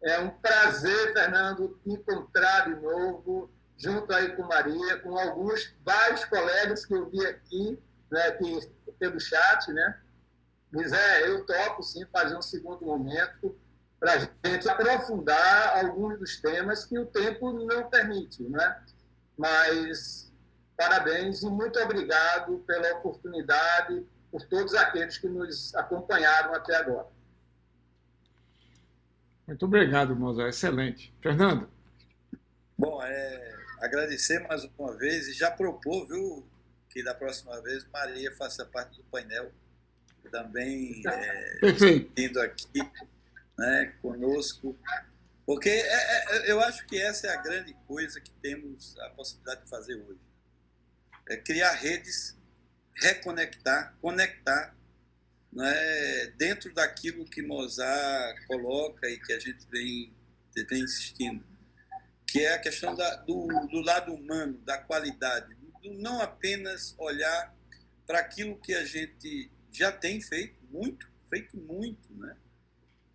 É um prazer, Fernando, te encontrar de novo, junto aí com Maria, com vários colegas que eu vi aqui, né, pelo chat, né? Mas eu topo, sim, fazer um segundo momento para a gente aprofundar alguns dos temas que o tempo não permite, né? Mas parabéns e muito obrigado pela oportunidade, por todos aqueles que nos acompanharam até agora.
Muito obrigado, Mozart. Excelente. Fernando?
Bom, agradecer mais uma vez e já propor, viu, que da próxima vez Maria faça parte do painel também indo aqui, né, conosco, porque eu acho que essa é a grande coisa que temos a possibilidade de fazer hoje. É criar redes, reconectar, conectar, né, dentro daquilo que Mozart coloca e que a gente vem insistindo. que é a questão do lado humano, da qualidade. Não apenas olhar para aquilo que a gente já tem feito muito, né?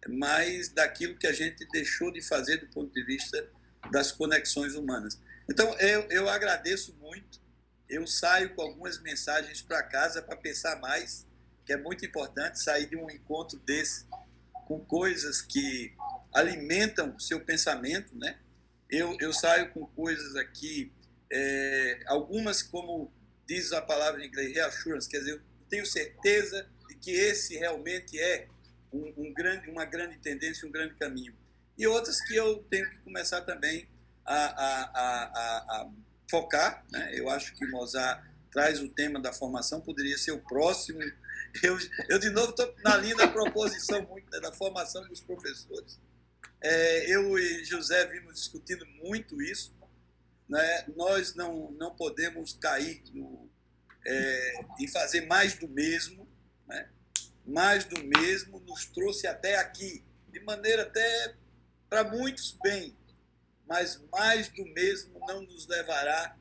Mas daquilo que a gente deixou de fazer do ponto de vista das conexões humanas. Então, eu agradeço muito. Eu saio com algumas mensagens para casa para pensar mais, que é muito importante sair de um encontro desse com coisas que alimentam o seu pensamento, né? Eu saio com coisas aqui, algumas, como diz a palavra em inglês, reassurance, quer dizer, eu tenho certeza de que esse realmente é uma grande tendência, um grande caminho. E outras que eu tenho que começar também a focar, né? Eu acho que Mozart traz o tema da formação, poderia ser o próximo. Eu de novo, estou na linha da proposição muito, né, da formação dos professores. Eu e José vimos discutindo muito isso, né? Nós não podemos cair em fazer mais do mesmo, né? Mais do mesmo nos trouxe até aqui, de maneira até para muitos bem, mas mais do mesmo não nos levará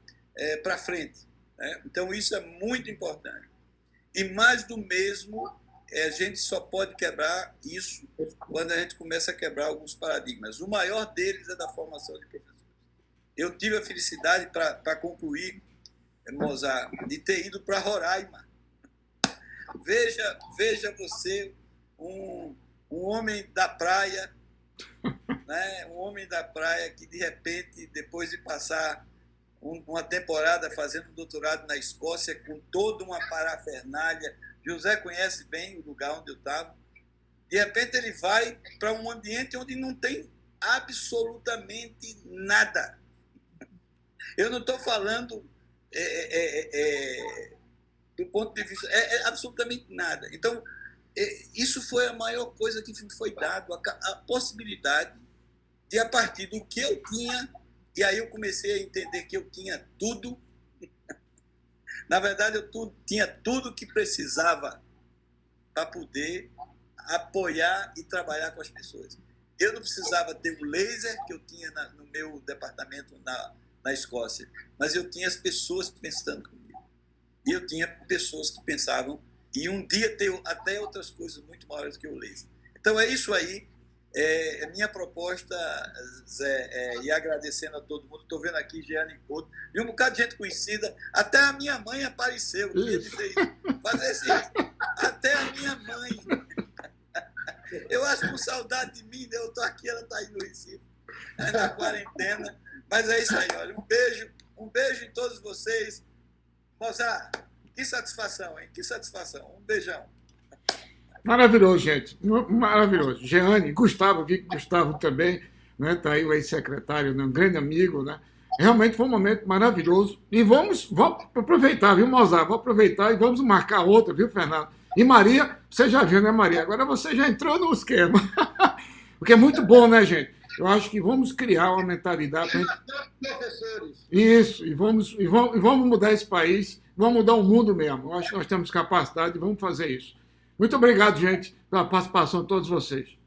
para frente, né? Então isso é muito importante. E mais do mesmo, a gente só pode quebrar isso quando a gente começa a quebrar alguns paradigmas. O maior deles é da formação de professores. Eu tive a felicidade, para concluir, Mozart, de ter ido para Roraima. Veja você, um homem da praia, né? Um homem da praia que, de repente, depois de passar uma temporada fazendo doutorado na Escócia, com toda uma parafernália, José conhece bem o lugar onde eu estava, de repente ele vai para um ambiente onde não tem absolutamente nada. Eu não estou falando do ponto de vista... absolutamente nada. Então, isso foi a maior coisa que foi dado, a possibilidade de, a partir do que eu tinha, e aí eu comecei a entender que eu tinha tudo. Na verdade, eu tinha tudo que precisava para poder apoiar e trabalhar com as pessoas. Eu não precisava ter o laser que eu tinha no meu departamento na Escócia, mas eu tinha as pessoas pensando comigo. E eu tinha pessoas que pensavam, e um dia ter até outras coisas muito maiores que o laser. Então é isso aí. A minha proposta, Zé, e agradecendo a todo mundo, estou vendo aqui Jeane Couto, e um bocado de gente conhecida, até a minha mãe apareceu, eu queria dizer isso, fazer esse, até a minha mãe. Eu acho que com saudade de mim, eu estou aqui, ela está aí no Recife, na quarentena, mas é isso aí, olha, um beijo em todos vocês. Mozart, que satisfação, hein? Que satisfação, um beijão.
Maravilhoso, gente. Maravilhoso. Jeane, Gustavo, vi que Gustavo também, né? Está aí o ex-secretário, né? Um grande amigo, né? Realmente foi um momento maravilhoso. E vamos aproveitar, viu, Mozart? Vou aproveitar e vamos marcar outra, viu, Fernando? E Maria, você já viu, né, Maria? Agora você já entrou no esquema. Porque é muito bom, né, gente? Eu acho que vamos criar uma mentalidade.
Professores.
Isso, e vamos mudar esse país, vamos mudar o mundo mesmo. Eu acho que nós temos capacidade e vamos fazer isso. Muito obrigado, gente, pela participação de todos vocês.